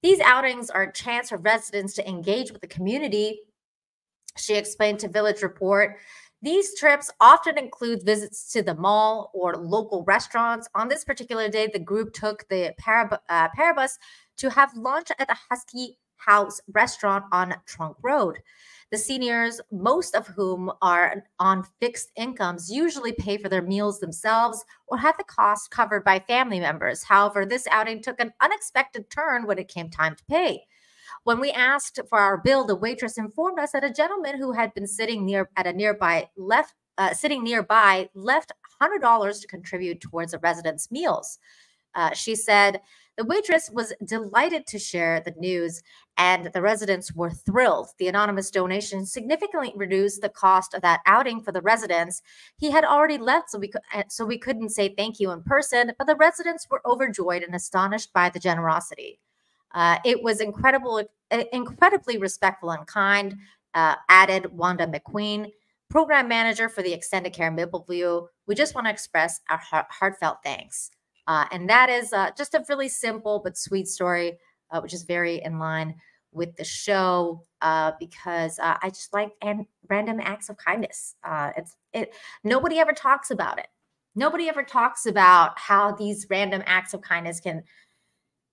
These outings are a chance for residents to engage with the community, she explained to Village Report. These trips often include visits to the mall or local restaurants. On this particular day, the group took the Parabus to have lunch at the Husky House restaurant on Trunk Road. The seniors, most of whom are on fixed incomes, usually pay for their meals themselves or have the cost covered by family members. However, this outing took an unexpected turn when it came time to pay. When we asked for our bill, the waitress informed us that a gentleman who had been sitting nearby left $100 to contribute towards the residents' meals. She said the waitress was delighted to share the news, and the residents were thrilled. The anonymous donation significantly reduced the cost of that outing for the residents. He had already left, so we couldn't say thank you in person, but the residents were overjoyed and astonished by the generosity. It was incredibly respectful and kind, added Wanda McQueen, program manager for the Extended Care Mapleview. We just want to express our heartfelt thanks. And that is just a really simple but sweet story, which is very in line with the show because I just like random acts of kindness. Nobody ever talks about it. Nobody ever talks about how these random acts of kindness can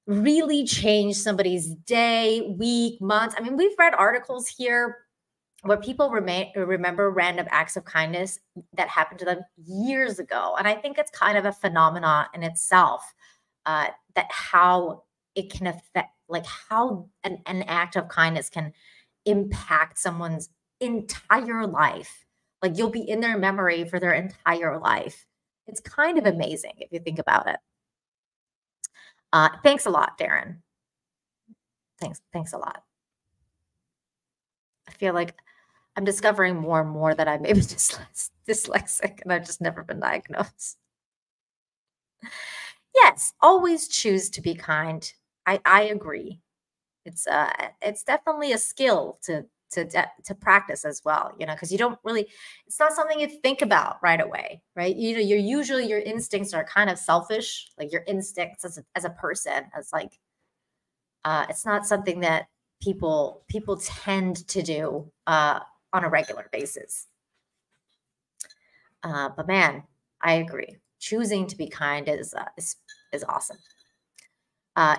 really change somebody's day, week, months. I mean, we've read articles here where people remember random acts of kindness that happened to them years ago. And I think it's kind of a phenomenon in itself, that how it can affect, like how an act of kindness can impact someone's entire life. Like you'll be in their memory for their entire life. It's kind of amazing if you think about it. Thanks a lot, Darren. Thanks a lot. I feel like I'm discovering more and more that I may be dyslexic and I've just never been diagnosed. Yes, always choose to be kind. I agree. It's definitely a skill to practice as well, you know, because you don't really, it's not something you think about right away, right? You know, your instincts are kind of selfish, like your instincts as a person, as like, it's not something that people tend to do on a regular basis. But man, I agree. Choosing to be kind is awesome.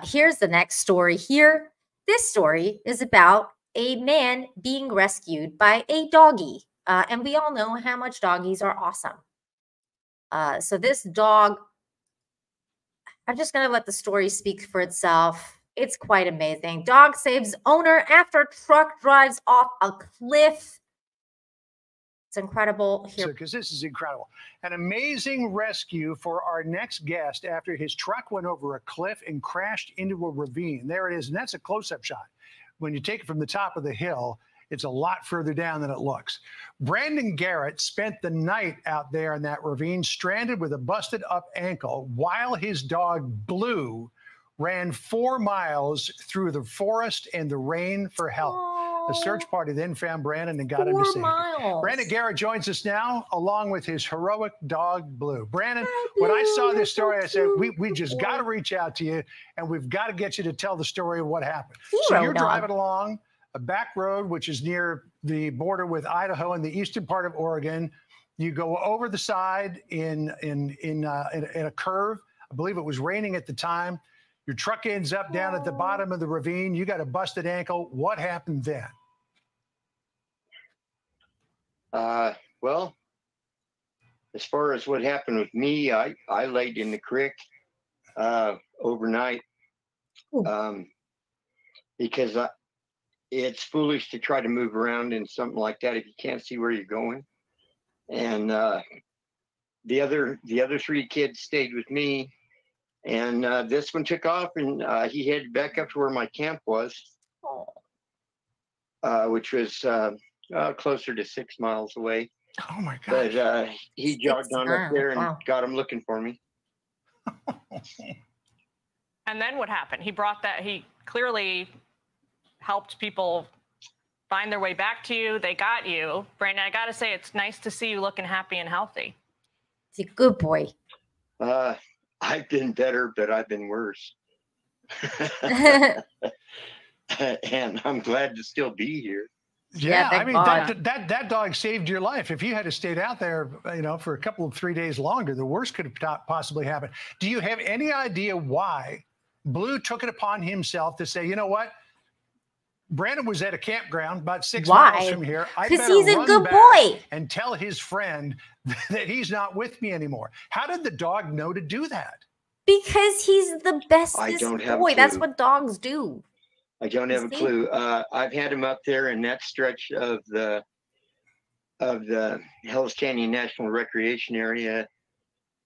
Here's the next story here. This story is about a man being rescued by a doggie. And we all know how much doggies are awesome. So this dog, I'm just going to let the story speak for itself. It's quite amazing. Dog saves owner after truck drives off a cliff. It's incredible. Because this is incredible. An amazing rescue for our next guest after his truck went over a cliff and crashed into a ravine. There it is. And that's a close-up shot. When you take it from the top of the hill, it's a lot further down than it looks. Brandon Garrett spent the night out there in that ravine, stranded with a busted up ankle, while his dog Blue ran 4 miles through the forest and the rain for help. A search party then found Brandon and got him to safety. Brandon Garrett joins us now, along with his heroic dog, Blue. Brandon, when I saw this story, I said, we just got to reach out to you, and we've got to get you to tell the story of what happened. So you're driving along a back road, which is near the border with Idaho in the eastern part of Oregon. You go over the side in a curve. I believe it was raining at the time. Your truck ends up down at the bottom of the ravine. You got a busted ankle. What happened then? Well, as far as what happened with me, I laid in the creek overnight because it's foolish to try to move around in something like that if you can't see where you're going. And the other 3 kids stayed with me, and this one took off, and he headed back up to where my camp was, which was closer to 6 miles away. Oh my God! But he jogged on up there and got him looking for me. And then what happened? He clearly helped people find their way back to you. They got you. Brandon, I got to say, it's nice to see you looking happy and healthy. He's a good boy. I've been better, but I've been worse. And I'm glad to still be here. Yeah, I mean, that dog saved your life. If you had to stayed out there, for a couple of 3 days longer, the worst could have possibly happened. Do you have any idea why Blue took it upon himself to say, you know what? Brandon was at a campground about 6 miles from here. Because he's a good boy. And tell his friend that he's not with me anymore. How did the dog know to do that? Because he's the bestest boy. That's what dogs do. I don't have a clue. I've had him up there in that stretch of the Hells Canyon National Recreation Area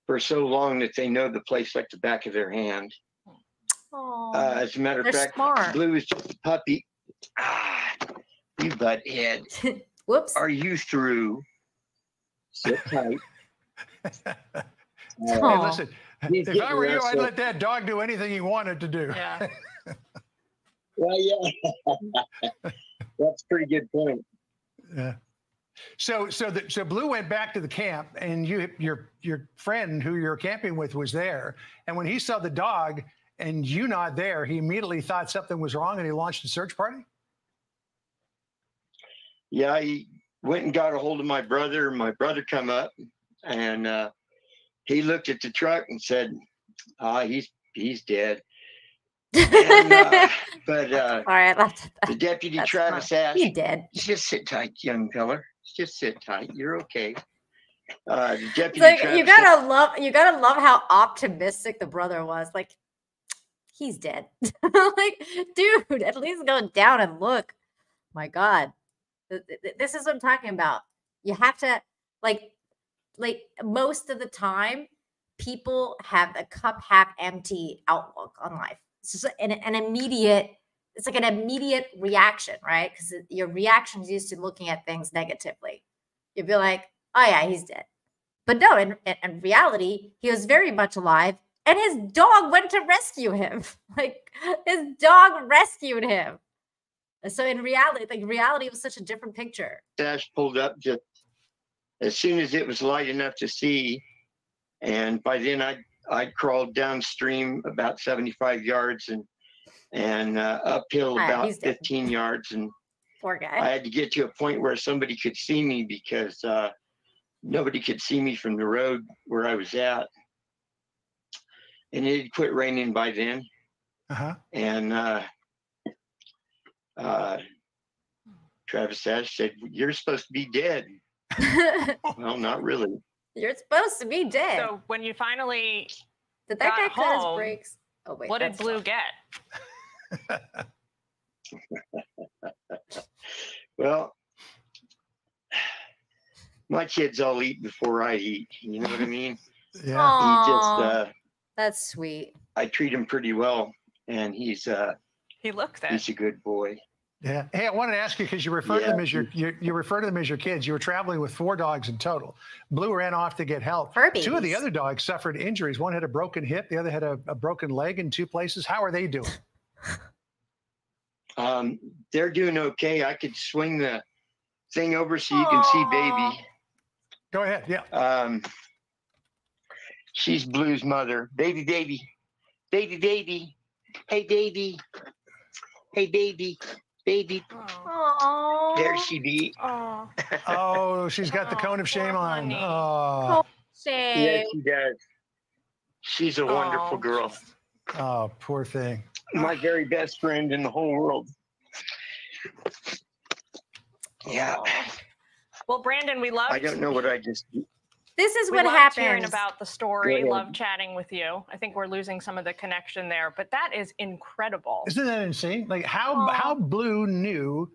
for so long that they know the place like the back of their hand. As a matter of fact, smart. Blue is just a puppy. You butthead. Whoops. Are you through? Sit tight. Hey, listen, if I were you, I'd let that dog do anything he wanted to do. Yeah. Well, yeah. That's a pretty good point. Yeah. So Blue went back to the camp, and your friend who you're camping with was there. And when he saw the dog and you not there, he immediately thought something was wrong, and he launched a search party. Yeah, he went and got a hold of my brother. My brother come up, and he looked at the truck and said, he's dead. And, but all right, the deputy Travis asked, "You dead? Just sit tight, young feller. Just sit tight. You're okay." The deputy you gotta love how optimistic the brother was. Like, he's dead. Like, dude, at least go down and look. My God, this is what I'm talking about. You have to like most of the time, people have a cup half empty outlook on life. It's just an immediate, it's like an immediate reaction, right? Because your reaction is used to looking at things negatively. You'd be like, oh yeah, he's dead. But no, in reality, he was very much alive, and his dog went to rescue him. Like, his dog rescued him. So in reality, reality was such a different picture. Dash pulled up just as soon as it was light enough to see, and by then I crawled downstream about 75 yards and uphill about 15 yards. And poor guy. I had to get to a point where somebody could see me because nobody could see me from the road where I was at. And it had quit raining by then. And Travis Ash said, "You're supposed to be dead." Well, not really. You're supposed to be dead. So when you finally did that guy cut his home, brakes? Oh wait, what did Blue get? Well, my kids all eat before I eat. You know what I mean? Yeah. He just that's sweet. I treat him pretty well, and he looks it. He's a good boy. Yeah. Hey, I wanted to ask you, because you refer to them as you refer to them as your kids. You were traveling with 4 dogs in total. Blue ran off to get help. Furbies. 2 of the other dogs suffered injuries. One had a broken hip. The other had a broken leg in 2 places. How are they doing? They're doing okay. I could swing the thing over so you can see Baby. Go ahead. Yeah. She's Blue's mother. Baby. Hey, baby. Hey, baby. baby. Oh. There she be. Oh. Oh, she's got the cone of shame on. Oh. Yes, she does. She's a wonderful girl. Oh, poor thing. My very best friend in the whole world. Yeah. Well, Brandon, we love. I don't know what I just. This is we what loved happens. hearing about the story. Go ahead. Love chatting with you. I think we're losing some of the connection there, but that is incredible. Isn't that insane? Like how Blue knew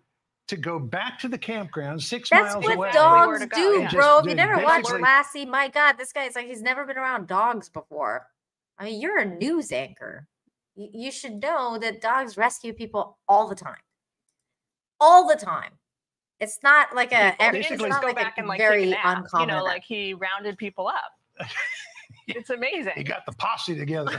to go back to the campground 6 That's miles what away. dogs do, And bro. If just you never watched basically- Lassie, my God, this guy's like, he's never been around dogs before. I mean, you're a news anchor. You should know that dogs rescue people all the time. All the time. It's not like a, Well, he it's didn't not just go like back a and like very take a nap. uncommon You know, event. like he rounded people up. It's amazing. He got the posse together.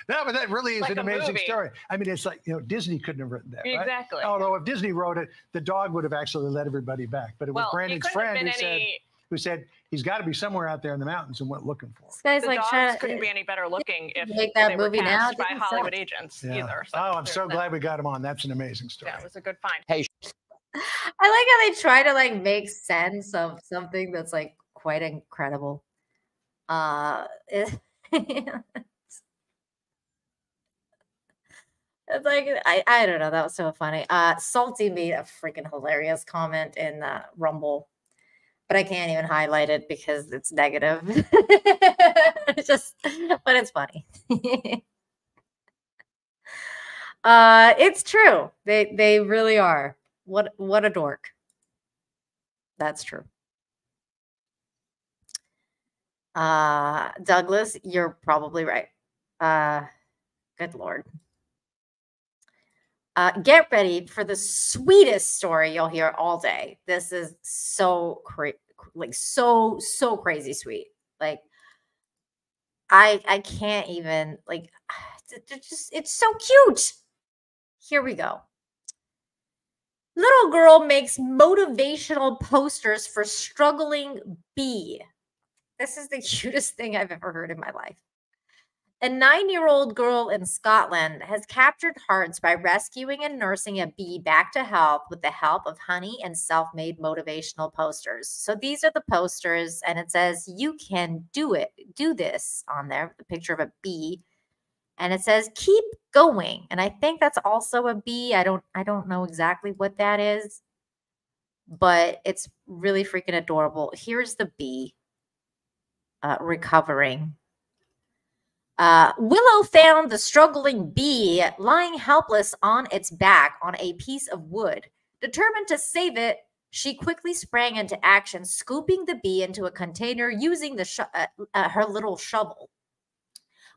No, but that really is Like an a amazing movie. story. I mean, it's like, Disney couldn't have written that, right? Exactly. Although if Disney wrote it, the dog would have actually led everybody back. But it was Well, he Brandon's couldn't have friend been who said he's got to be somewhere out there in the mountains and went looking for him. This guy's The like dogs trying to couldn't be any better looking if make that they were movie now, cast by didn't sell. Hollywood agents Yeah. either. Oh, I'm so glad we got him on. That's an amazing story. Yeah, it was a good find. Hey, I like how they try to like make sense of something that's like quite incredible. It's like I don't know. That was so funny. Salty made a freaking hilarious comment in Rumble, but I can't even highlight it because it's negative. It's just, but it's funny. It's true. They really are. What a dork. That's true. Douglas, you're probably right. Good Lord. Get ready for the sweetest story you'll hear all day. This is so so crazy sweet. Like I can't even like it's so cute. Here we go. Little girl makes motivational posters for struggling bee. This is the cutest thing I've ever heard in my life. A 9-year-old girl in Scotland has captured hearts by rescuing and nursing a bee back to health with the help of honey and self-made motivational posters. So these are the posters, and it says, "You can do it. Do this" on there, the picture of a bee. And it says, "Keep going." And I think that's also a bee. I don't know exactly what that is, but it's really freaking adorable. Here's the bee recovering. Willow found the struggling bee lying helpless on its back on a piece of wood. Determined to save it, she quickly sprang into action, scooping the bee into a container using her little shovel.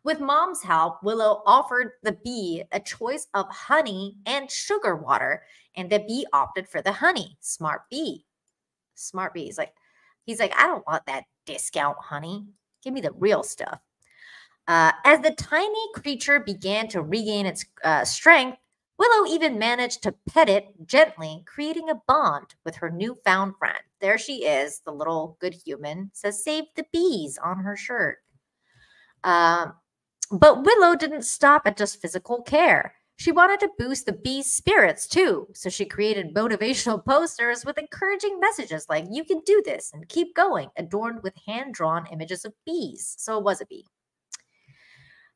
With Mom's help, Willow offered the bee a choice of honey and sugar water, and the bee opted for the honey. Smart bee. Smart bee. He's like, I don't want that discount honey. Give me the real stuff. As the tiny creature began to regain its strength, Willow even managed to pet it gently, creating a bond with her newfound friend. There she is, the little good human, says "Save the bees" on her shirt. But Willow didn't stop at just physical care. She wanted to boost the bees' spirits too, so she created motivational posters with encouraging messages like "You can do this" and "Keep going," adorned with hand-drawn images of bees. So it was a bee.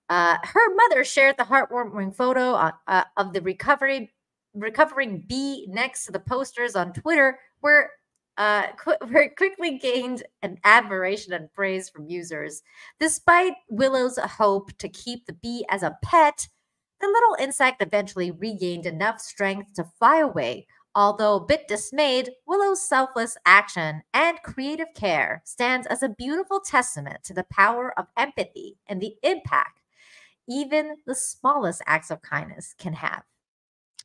Her mother shared the heartwarming photo of the recovering bee next to the posters on Twitter, where it quickly gained an admiration and praise from users. Despite Willow's hope to keep the bee as a pet, the little insect eventually regained enough strength to fly away. Although a bit dismayed, Willow's selfless action and creative care stands as a beautiful testament to the power of empathy and the impact even the smallest acts of kindness can have.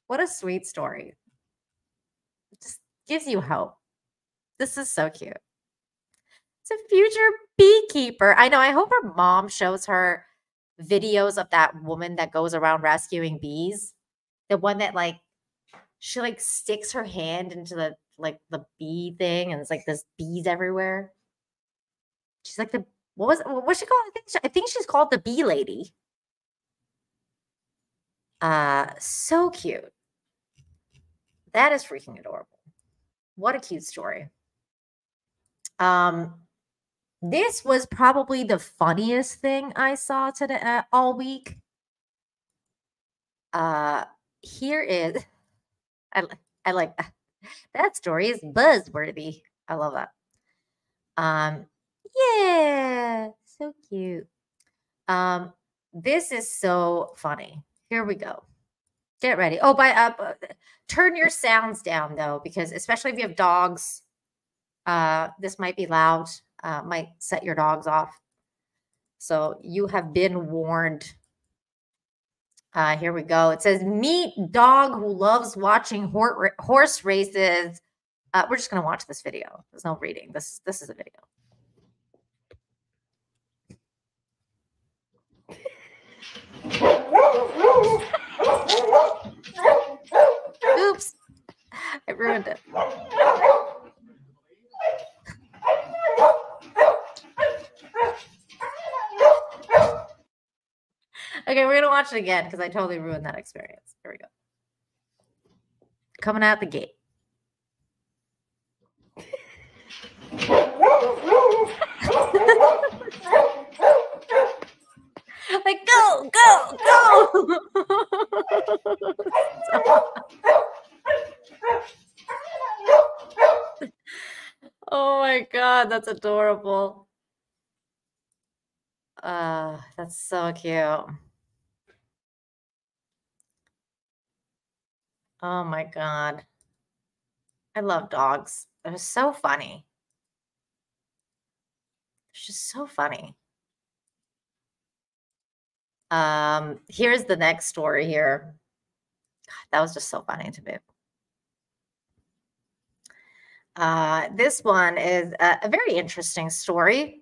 What a sweet story. It just gives you hope. This is so cute. It's a future beekeeper. I know. I hope her mom shows her videos of that woman that goes around rescuing bees. The one that she sticks her hand into the bee thing and it's like there's bees everywhere. She's like what's she called? I think she's called the bee lady. So cute. That is freaking adorable. What a cute story. This was probably the funniest thing I saw today all week. Here is, I like that. That story is buzzworthy. I love that. Yeah, so cute. This is so funny. Here we go. Get ready. Oh, turn your sounds down though, because especially if you have dogs, this might be loud. Might set your dogs off. So you have been warned. Here we go. It says, meet dog who loves watching horse races. We're just going to watch this video. There's no reading. This is a video. Oops. I ruined it. Okay, we're going to watch it again because I totally ruined that experience. Here we go. Coming out the gate. Like, go, go, go. Oh my God, that's adorable. That's so cute. Oh my God. I love dogs. They're so funny. It's just so funny. Here's the next story here. God, that was just so funny to me. This one is a very interesting story.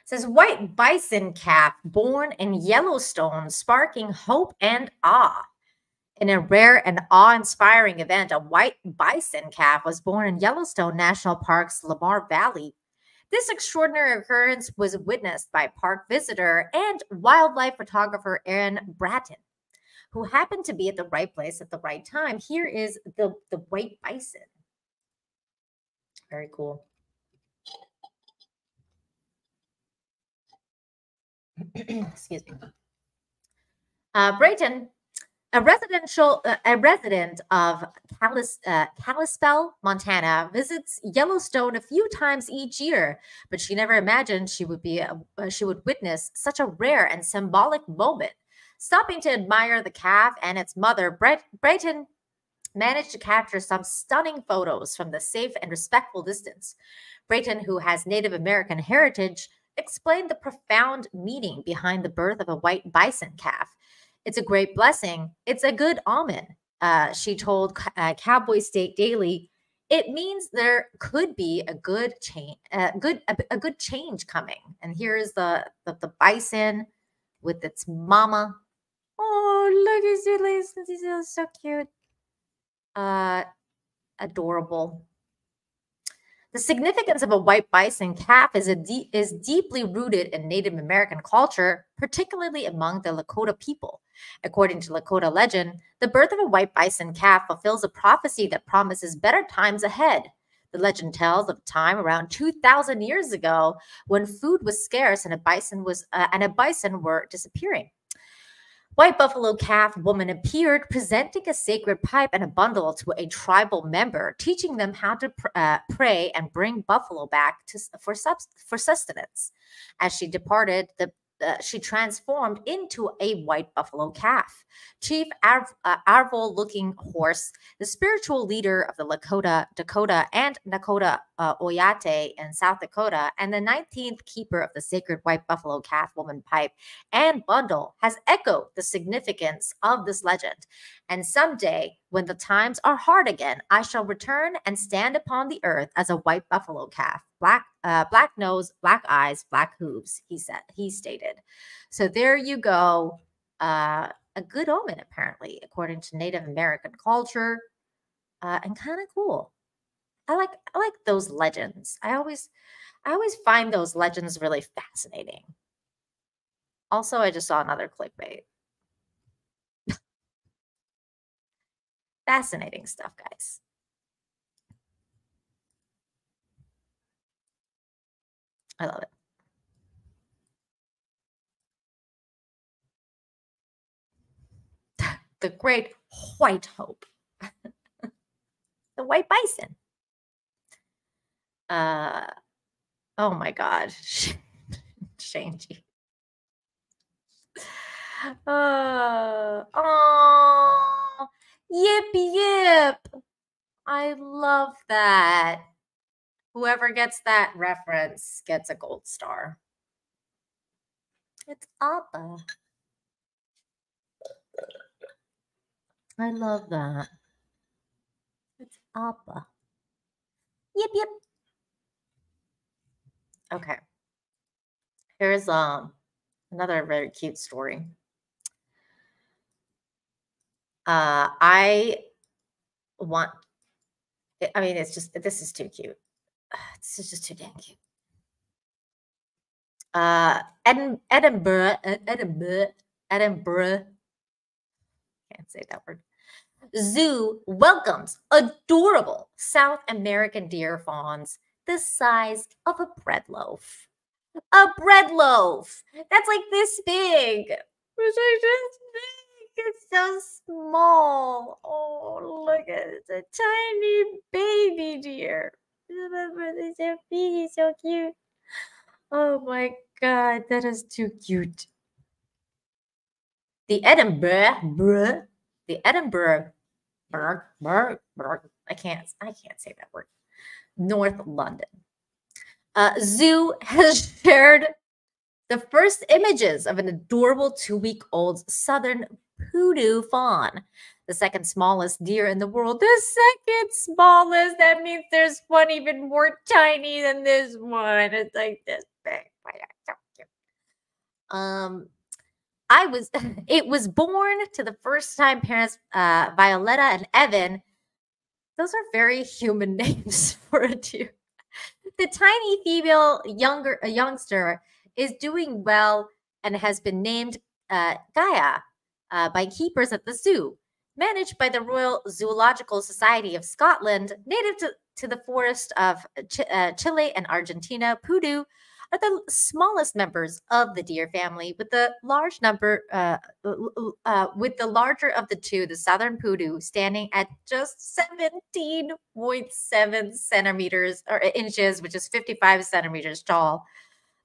It says, white bison calf born in Yellowstone sparking hope and awe. In a rare and awe-inspiring event, a white bison calf was born in Yellowstone National Park's Lamar Valley. This extraordinary occurrence was witnessed by park visitor and wildlife photographer Aaron Bratton, who happened to be at the right place at the right time. Here is the white bison. Very cool. Excuse me. Brayton, a resident of Kalispell, Montana, visits Yellowstone a few times each year, but she never imagined she would witness such a rare and symbolic moment. Stopping to admire the calf and its mother, Brayton managed to capture some stunning photos from the safe and respectful distance. Brayton, who has Native American heritage, explained the profound meaning behind the birth of a white bison calf. It's a great blessing. It's a good omen, she told Cowboy State Daily. It means there could be a good change, a good change coming. And here's the bison with its mama. Oh, look at this! He's so cute. Adorable. The significance of a white bison calf is deeply rooted in Native American culture, particularly among the Lakota people. According to Lakota legend, the birth of a white bison calf fulfills a prophecy that promises better times ahead. The legend tells of a time around 2,000 years ago when food was scarce and a bison were disappearing. White buffalo calf woman appeared presenting a sacred pipe and a bundle to a tribal member, teaching them how to pray and bring buffalo back for sustenance. As she departed, she transformed into a white buffalo calf. Chief Arvol-looking horse, the spiritual leader of the Dakota and Nakota Oyate in South Dakota, and the 19th keeper of the sacred white buffalo calf woman pipe and bundle, has echoed the significance of this legend. And someday, when the times are hard again, I shall return and stand upon the earth as a white buffalo calf. Black nose, black eyes, black hooves, he stated. So there you go. A good omen, apparently, according to Native American culture, and kind of cool. I like those legends. I always find those legends really fascinating. Also, I just saw another clickbait. Fascinating stuff, guys. I love it. The great white hope. The white bison. Oh my God. Shane G. Oh, yip yip. I love that. Whoever gets that reference gets a gold star. It's Appa. I love that. It's Appa. Yip yip. Okay. Here's another very cute story. I mean, it's just, this is too cute. This is just too dang cute. Edinburgh. Can't say that word. Zoo welcomes adorable South American deer fawns the size of a bread loaf. A bread loaf. That's like this big. It's like this big. It's so small. Oh, look at it. It's a tiny baby deer. It's so big. It's so cute. Oh my God, that is too cute. The Edinburgh, I can't say that word. North London. Zoo has shared the first images of an adorable 2-week-old southern poodoo fawn, the second smallest deer in the world. The second smallest. That means there's one even more tiny than this one. It's like this big. It was born to the first-time parents, Violetta and Evan. Those are very human names for a deer. The tiny female youngster is doing well and has been named Gaia by keepers at the zoo. Managed by the Royal Zoological Society of Scotland, native to the forest of Chile and Argentina, poodoo are the smallest members of the deer family, with the larger of the two, the southern poodoo, standing at just 17.7 centimeters or inches, which is 55 centimeters tall.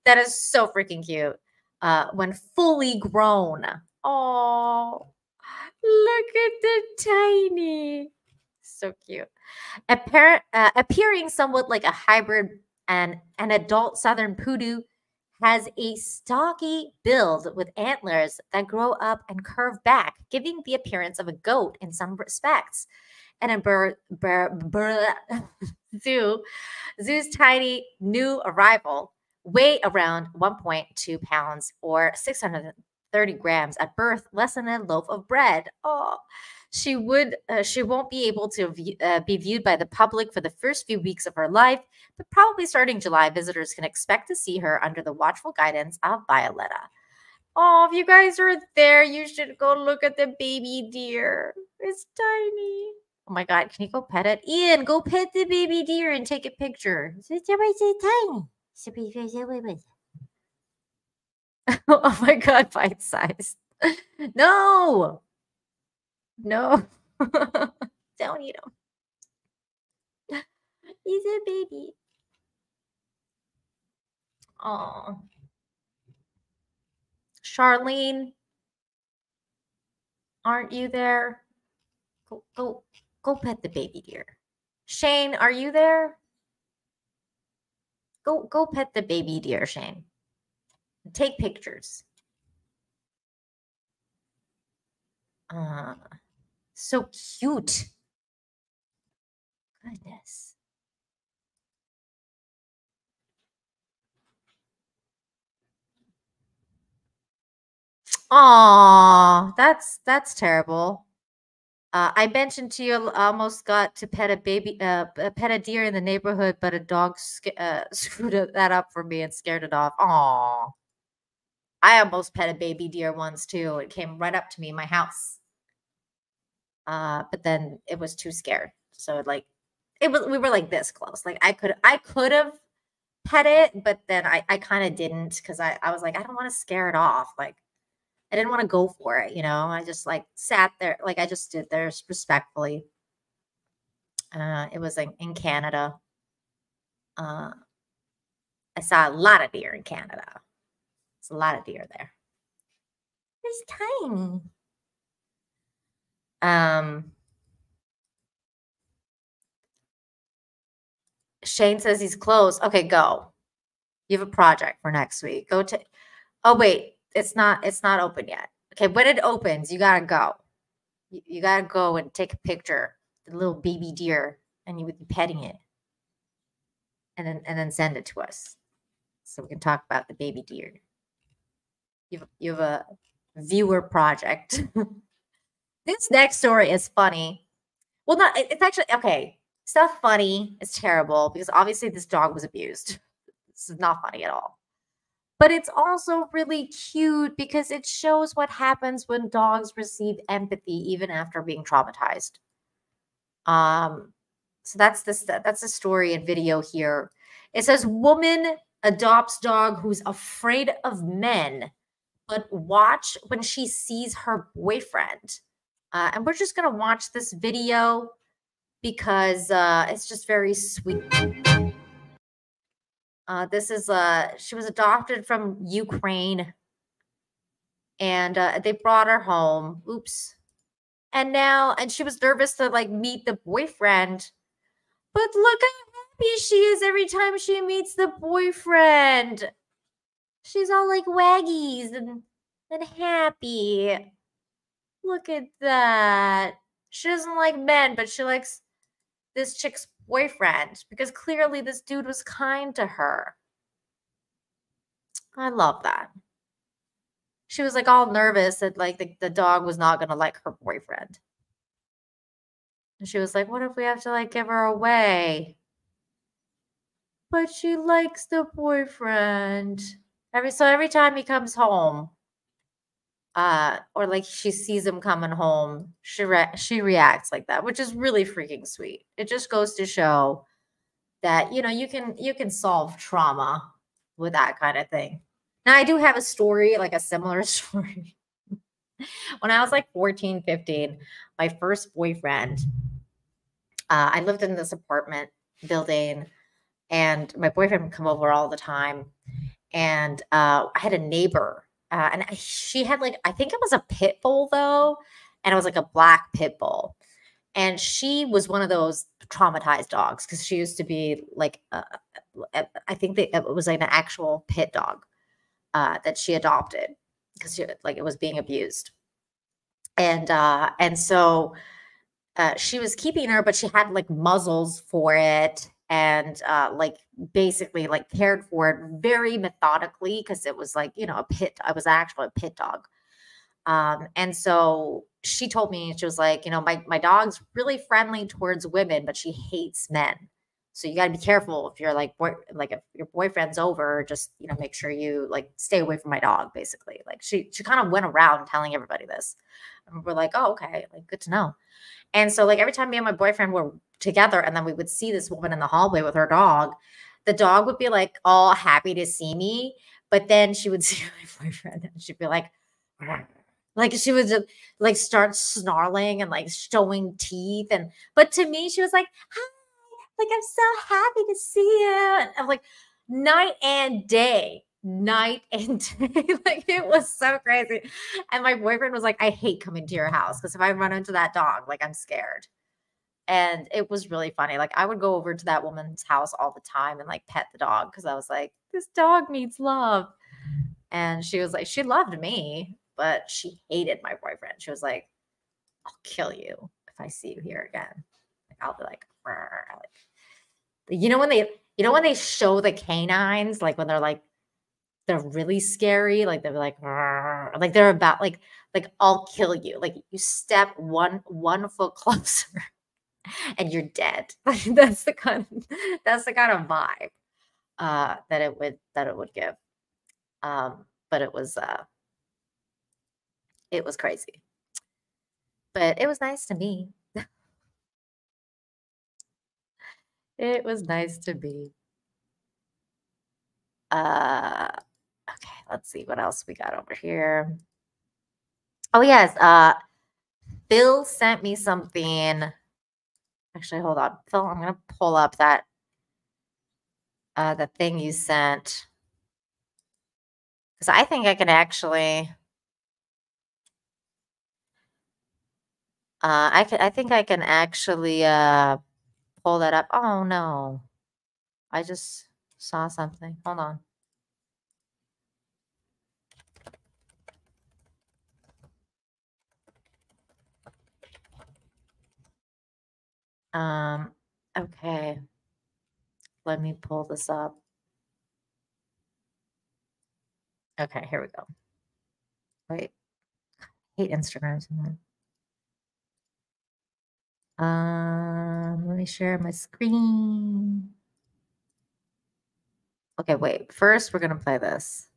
That is so freaking cute. When fully grown. Oh, look at the tiny. So cute. Appearing somewhat like a hybrid and an adult southern poodoo, has a stocky build with antlers that grow up and curve back, giving the appearance of a goat in some respects. Edinburgh Zoo's tiny new arrival weigh around 1.2 pounds or 630 grams at birth, less than a loaf of bread. Oh, she won't be able to be viewed by the public for the first few weeks of her life, but probably starting July, visitors can expect to see her under the watchful guidance of Violetta. Oh, if you guys are there, you should go look at the baby deer. It's tiny. Oh my God, can you go pet it? Ian, go pet the baby deer and take a picture. It's tiny. Oh my God, bite size. No. No. Don't eat him. He's a baby. Oh. Charlene, aren't you there? Go pet the baby deer. Shane, are you there? Go pet the baby deer, Shane. Take pictures. So cute. Goodness. Aw, that's terrible. I mentioned to you, I almost got to pet a deer in the neighborhood, but a dog screwed that up for me and scared it off. Aw. I almost pet a baby deer once too. It came right up to me in my house. But then it was too scared. So like we were like this close. Like I could have pet it, but then I kind of didn't because I was like, I don't want to scare it off. Like I didn't want to go for it, you know. I just like sat there, like I just stood there respectfully. It was in Canada. I saw a lot of deer in Canada. There's a lot of deer there. There's time. Shane says he's close. Okay, go. You have a project for next week. Go to. Oh wait, it's not open yet. Okay, when it opens, you gotta go. You gotta go and take a picture, the little baby deer, and you would be petting it, and then send it to us, so we can talk about the baby deer. You have a viewer project. This next story is funny. Well, not it's actually okay. It's not funny. It's terrible because obviously this dog was abused. This is not funny at all. But it's also really cute because it shows what happens when dogs receive empathy even after being traumatized. So that's the story and video here. It says woman adopts dog who's afraid of men, but watch when she sees her boyfriend. And we're just gonna watch this video because it's just very sweet. This is she was adopted from Ukraine, and they brought her home. Oops. And she was nervous to like meet the boyfriend, but look how happy she is every time she meets the boyfriend. She's all like waggies and happy. Look at that. She doesn't like men, but she likes this chick's boyfriend because clearly this dude was kind to her. I love that. She was like all nervous that like the dog was not going to like her boyfriend. And she was like, what if we have to like give her away? But she likes the boyfriend. Every time he comes home, or like she sees him coming home, she reacts like that, which is really freaking sweet. It just goes to show that you can solve trauma with that kind of thing. Now I do have a story, like a similar story. When I was like 14, 15, my first boyfriend, I lived in this apartment building, and my boyfriend would come over all the time. And I had a neighbor, and she had like, I think it was a pit bull though, and it was like a black pit bull. And she was one of those traumatized dogs because she used to be like, I think it was like an actual pit dog that she adopted because it was being abused. And so she was keeping her, but she had like muzzles for it and like basically like cared for it very methodically because it was like, a pit. I was actually a pit dog. And so she told me, she was like, my dog's really friendly towards women, but she hates men. So you got to be careful if you're like, if your boyfriend's over, just, make sure you like stay away from my dog, basically. Like she kind of went around telling everybody this. And we're like, oh, okay. Like, good to know. And so like every time me and my boyfriend were together and then we would see this woman in the hallway with her dog, the dog would be like all happy to see me. But then she would see my boyfriend and she'd be like she would just like start snarling and like showing teeth. But to me, she was like, hi, like, I'm so happy to see you. And I'm like, night and day. Like it was so crazy. And my boyfriend was like, I hate coming to your house because if I run into that dog, like I'm scared. And it was really funny. Like I would go over to that woman's house all the time and like pet the dog because I was like, this dog needs love. And she was like, she loved me, but she hated my boyfriend. She was like, I'll kill you if I see you here again. Like I'll be like, when they show the canines, like when they're really scary, like they're like they're about like I'll kill you. Like you step one foot closer and you're dead. Like that's the kind of vibe that it would give. But it was crazy. but it was nice to me. It was nice to be. Okay, let's see what else we got over here. Oh yes, Phil sent me something. Actually, hold on, Phil. I'm gonna pull up that the thing you sent because I think I can actually. I think I can actually pull that up. Oh no, I just saw something. Hold on. Okay. Let me pull this up. Okay, here we go. Wait. I hate Instagram so much. Let me share my screen. Okay, wait. First, we're gonna play this.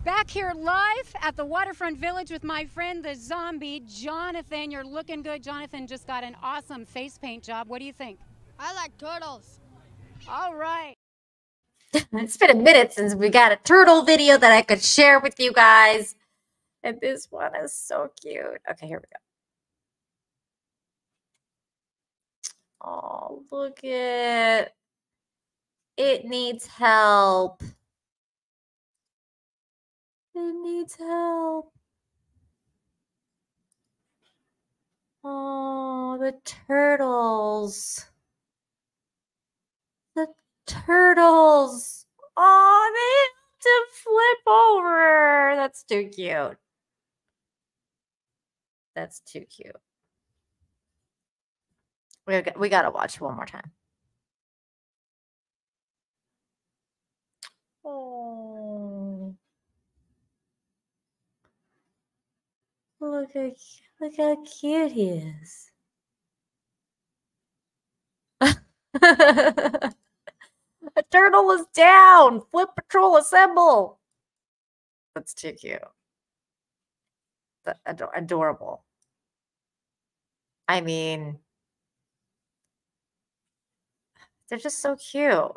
Back here live at the Waterfront Village with my friend, the zombie, Jonathan. You're looking good. Jonathan just got an awesome face paint job. What do you think? I like turtles. All right. It's been a minute since we got a turtle video that I could share with you guys. And this one is so cute. Okay, here we go. Oh, look at it. Needs help. It needs help. Oh, the turtles. The turtles. Oh, they have to flip over. That's too cute. That's too cute. We gotta watch one more time. Oh. Look how cute he is. A turtle is down. Flip patrol assemble. That's too cute. Adorable. I mean, they're just so cute.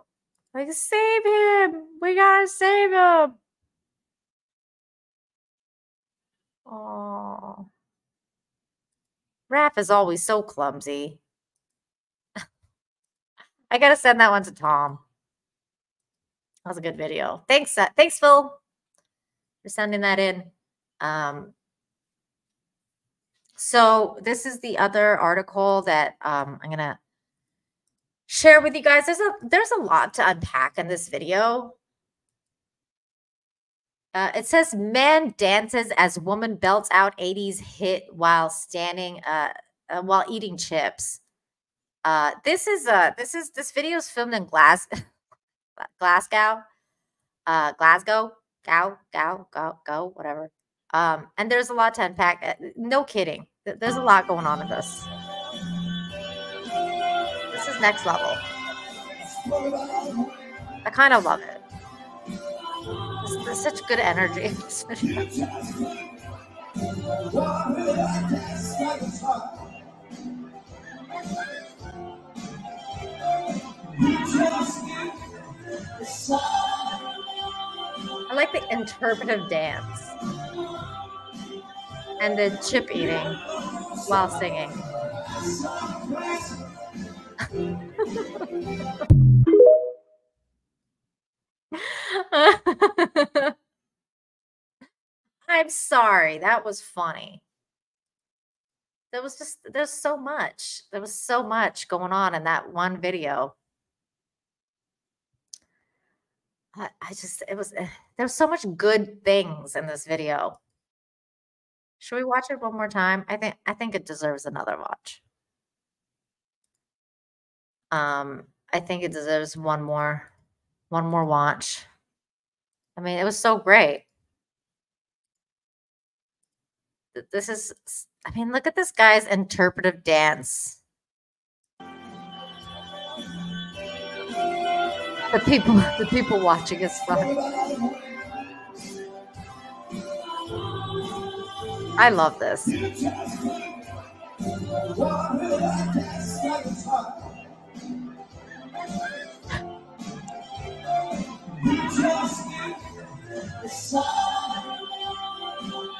Like, save him. We gotta save him. Oh. Raph is always so clumsy. I gotta send that one to Tom. That was a good video. Thanks, Phil, for sending that in. So this is the other article that I'm gonna share with you guys. There's a lot to unpack in this video. It says man dances as woman belts out 80s hit while standing while eating chips. This video is filmed in Glasgow, whatever. And there's a lot to unpack. No kidding. There's a lot going on in this. This is next level. I kind of love it. There's such good energy in this video. I like the interpretive dance and the chip eating while singing. I'm sorry. That was funny. There's so much. There was so much going on in that one video. There's so much good things in this video. Should we watch it one more time? I think it deserves another watch. I think it deserves one more watch. I mean, it was so great. This is, I mean, look at this guy's interpretive dance. The people watching is fun. I love this.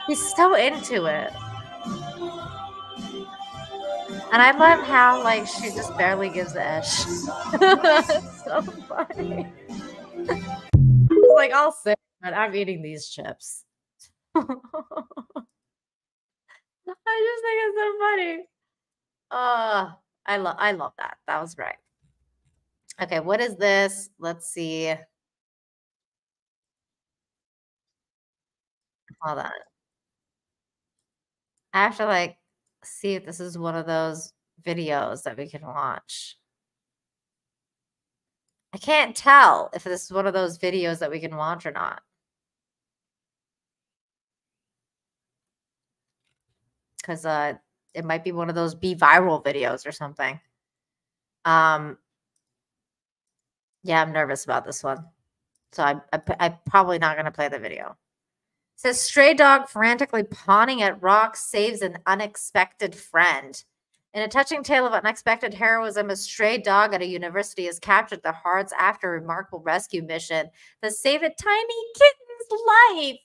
He's so into it. And I love how, like, she just barely gives a ish. It's so funny. It's like, I'll sit, but I'm eating these chips. I just think it's so funny. I love that. That was great. Okay, what is this? Let's see. Hold on. I have to like see if this is one of those videos that we can watch. I can't tell if this is one of those videos that we can watch or not. Because it might be one of those be viral videos or something. Yeah, I'm nervous about this one. So I'm probably not going to play the video. It says, stray dog frantically pawing at rocks saves an unexpected friend. In a touching tale of unexpected heroism, a stray dog at a university has captured the hearts after a remarkable rescue mission that saved a tiny kitten's life.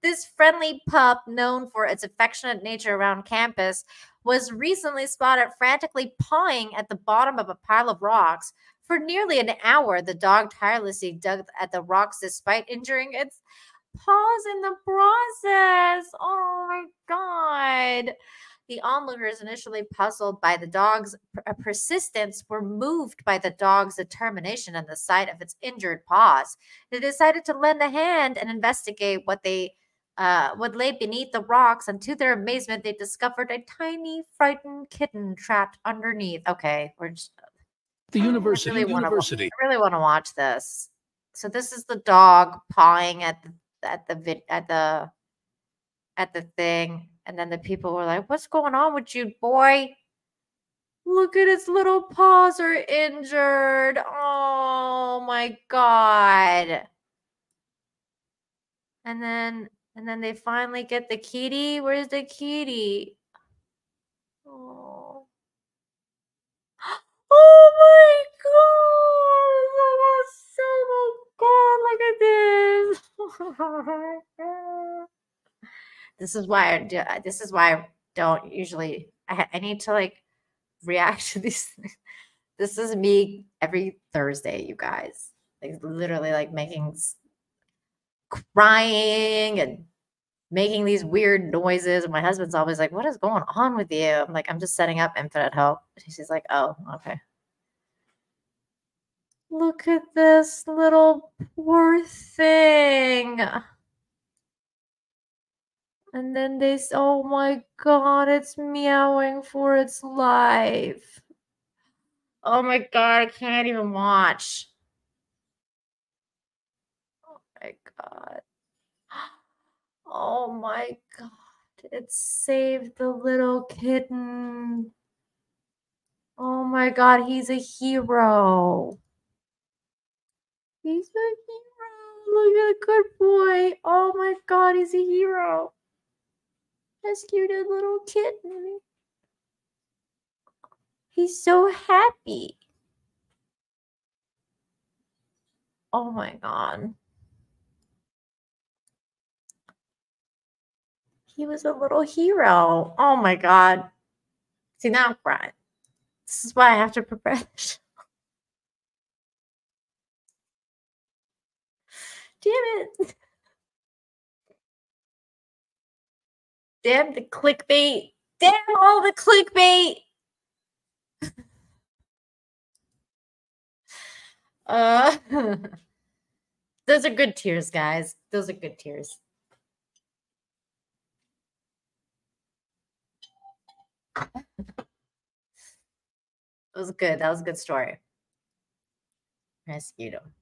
This friendly pup, known for its affectionate nature around campus, was recently spotted frantically pawing at the bottom of a pile of rocks. For nearly an hour, the dog tirelessly dug at the rocks despite injuring its paws in the process. Oh my God. The onlookers, initially puzzled by the dog's persistence, were moved by the dog's determination and the sight of its injured paws. They decided to lend a hand and investigate what lay beneath the rocks, and to their amazement, they discovered a tiny, frightened kitten trapped underneath. Okay, we're just The university. I really want to watch this. So this is the dog pawing at the thing, and then the people were like, "What's going on with you, boy? Look at its little paws are injured. Oh my God!" And then they finally get the kitty. Where's the kitty? Oh. Oh my God! Look at this. This is why I don't usually. I need to like react to these things. This is me every Thursday, you guys. Like literally, like crying and making these weird noises. And my husband's always like, "What is going on with you?" I'm like, "I'm just setting up Infinite Hope." She's like, "Oh, okay." Look at this little poor thing. And then oh my God, it's meowing for its life. Oh my God, I can't even watch. Oh my God. Oh my God, it saved the little kitten. Oh my God, he's a hero. He's a hero. Look at a good boy. Oh my God, he's a hero. Rescued a little kitten. He's so happy. Oh my God. He was a little hero. Oh my God. See, now I'm crying. This is why I have to prepare the show. Damn it. Damn the clickbait. Damn all the clickbait. Those are good tears, guys. Those are good tears. That was good. That was a good story. Rescued him.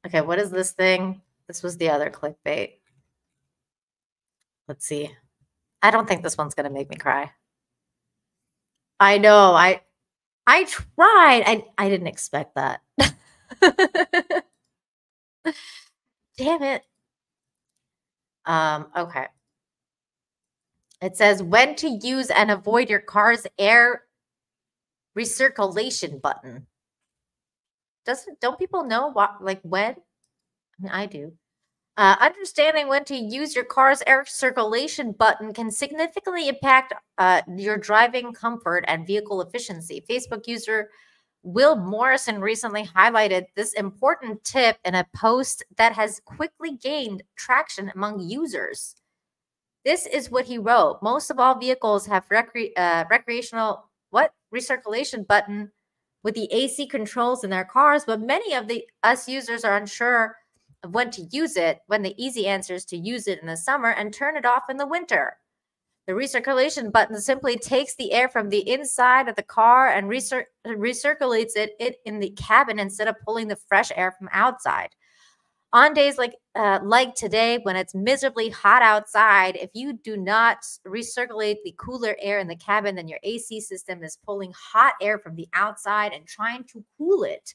Okay, what is this thing? This was the other clickbait. Let's see. I don't think this one's gonna make me cry. I know. I tried. I didn't expect that. Damn it. Okay. It says when to use and avoid your car's air recirculation button. Don't people know what, like when? I mean, I do. Understanding when to use your car's air circulation button can significantly impact your driving comfort and vehicle efficiency. Facebook user Will Morrison recently highlighted this important tip in a post that has quickly gained traction among users. This is what he wrote. Most of all vehicles have recreational recirculation button with the AC controls in their cars, but many of us users are unsure of when to use it, when the easy answer is to use it in the summer and turn it off in the winter. The recirculation button simply takes the air from the inside of the car and recirculates it in the cabin instead of pulling the fresh air from outside. On days like today, when it's miserably hot outside, if you do not recirculate the cooler air in the cabin, then your AC system is pulling hot air from the outside and trying to cool it.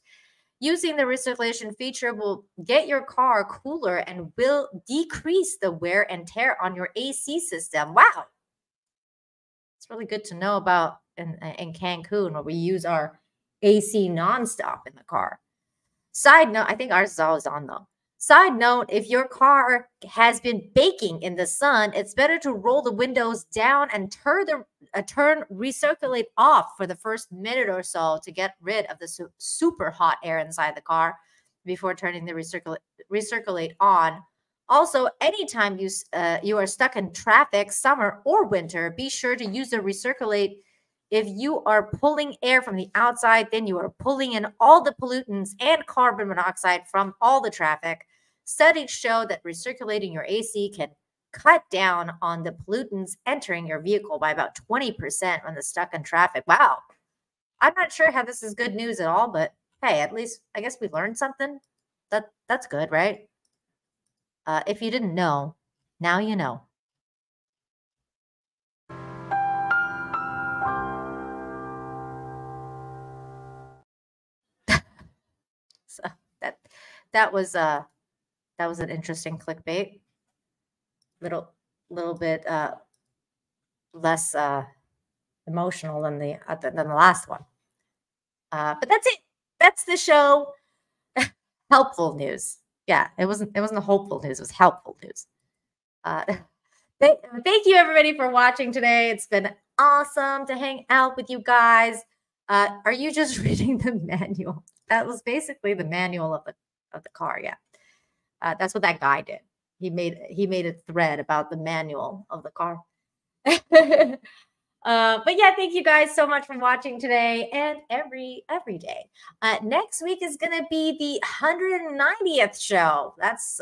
Using the recirculation feature will get your car cooler and will decrease the wear and tear on your AC system. Wow. It's really good to know about in Cancun, where we use our AC nonstop in the car. Side note, I think ours is always on though. Side note, if your car has been baking in the sun, it's better to roll the windows down and turn recirculate off for the first minute or so to get rid of the super hot air inside the car before turning the recirculate on. Also, anytime you are stuck in traffic, summer or winter, be sure to use the recirculate. If you are pulling air from the outside, then you are pulling in all the pollutants and carbon monoxide from all the traffic. Studies show that recirculating your AC can cut down on the pollutants entering your vehicle by about 20% when it's stuck in traffic. Wow. I'm not sure how this is good news at all, but hey, at least I guess we learned something. That's good, right? If you didn't know, now you know. So that was an interesting clickbait. Little bit less emotional than the last one. But that's it. That's the show. Helpful news. Yeah, it wasn't hopeful news. It was helpful news. Thank you everybody for watching today. It's been awesome to hang out with you guys. Are you just reading the manual? That was basically the manual of the car. Yeah, that's what that guy did. He made a thread about the manual of the car. But yeah, thank you guys so much for watching today and every day. Next week is gonna be the 190th show. That's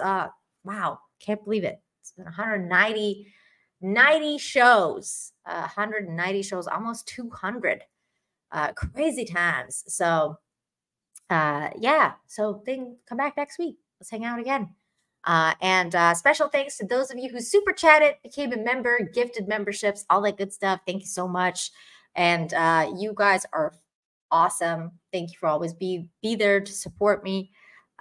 wow, can't believe it. It's been 190 shows, 190 shows, almost 200. Crazy times. So yeah, so come back next week. Let's hang out again. And special thanks to those of you who super chatted, became a member, gifted memberships, all that good stuff. Thank you so much. And you guys are awesome. Thank you for always be there to support me.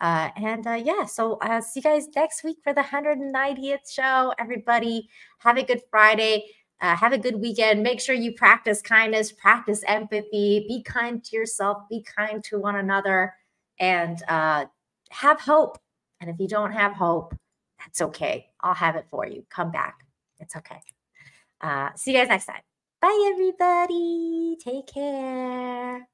Yeah, so see you guys next week for the 190th show. Everybody have a good Friday. Have a good weekend. Make sure you practice kindness, practice empathy, be kind to yourself, be kind to one another, and have hope. And if you don't have hope, that's okay. I'll have it for you. Come back. It's okay. See you guys next time. Bye, everybody. Take care.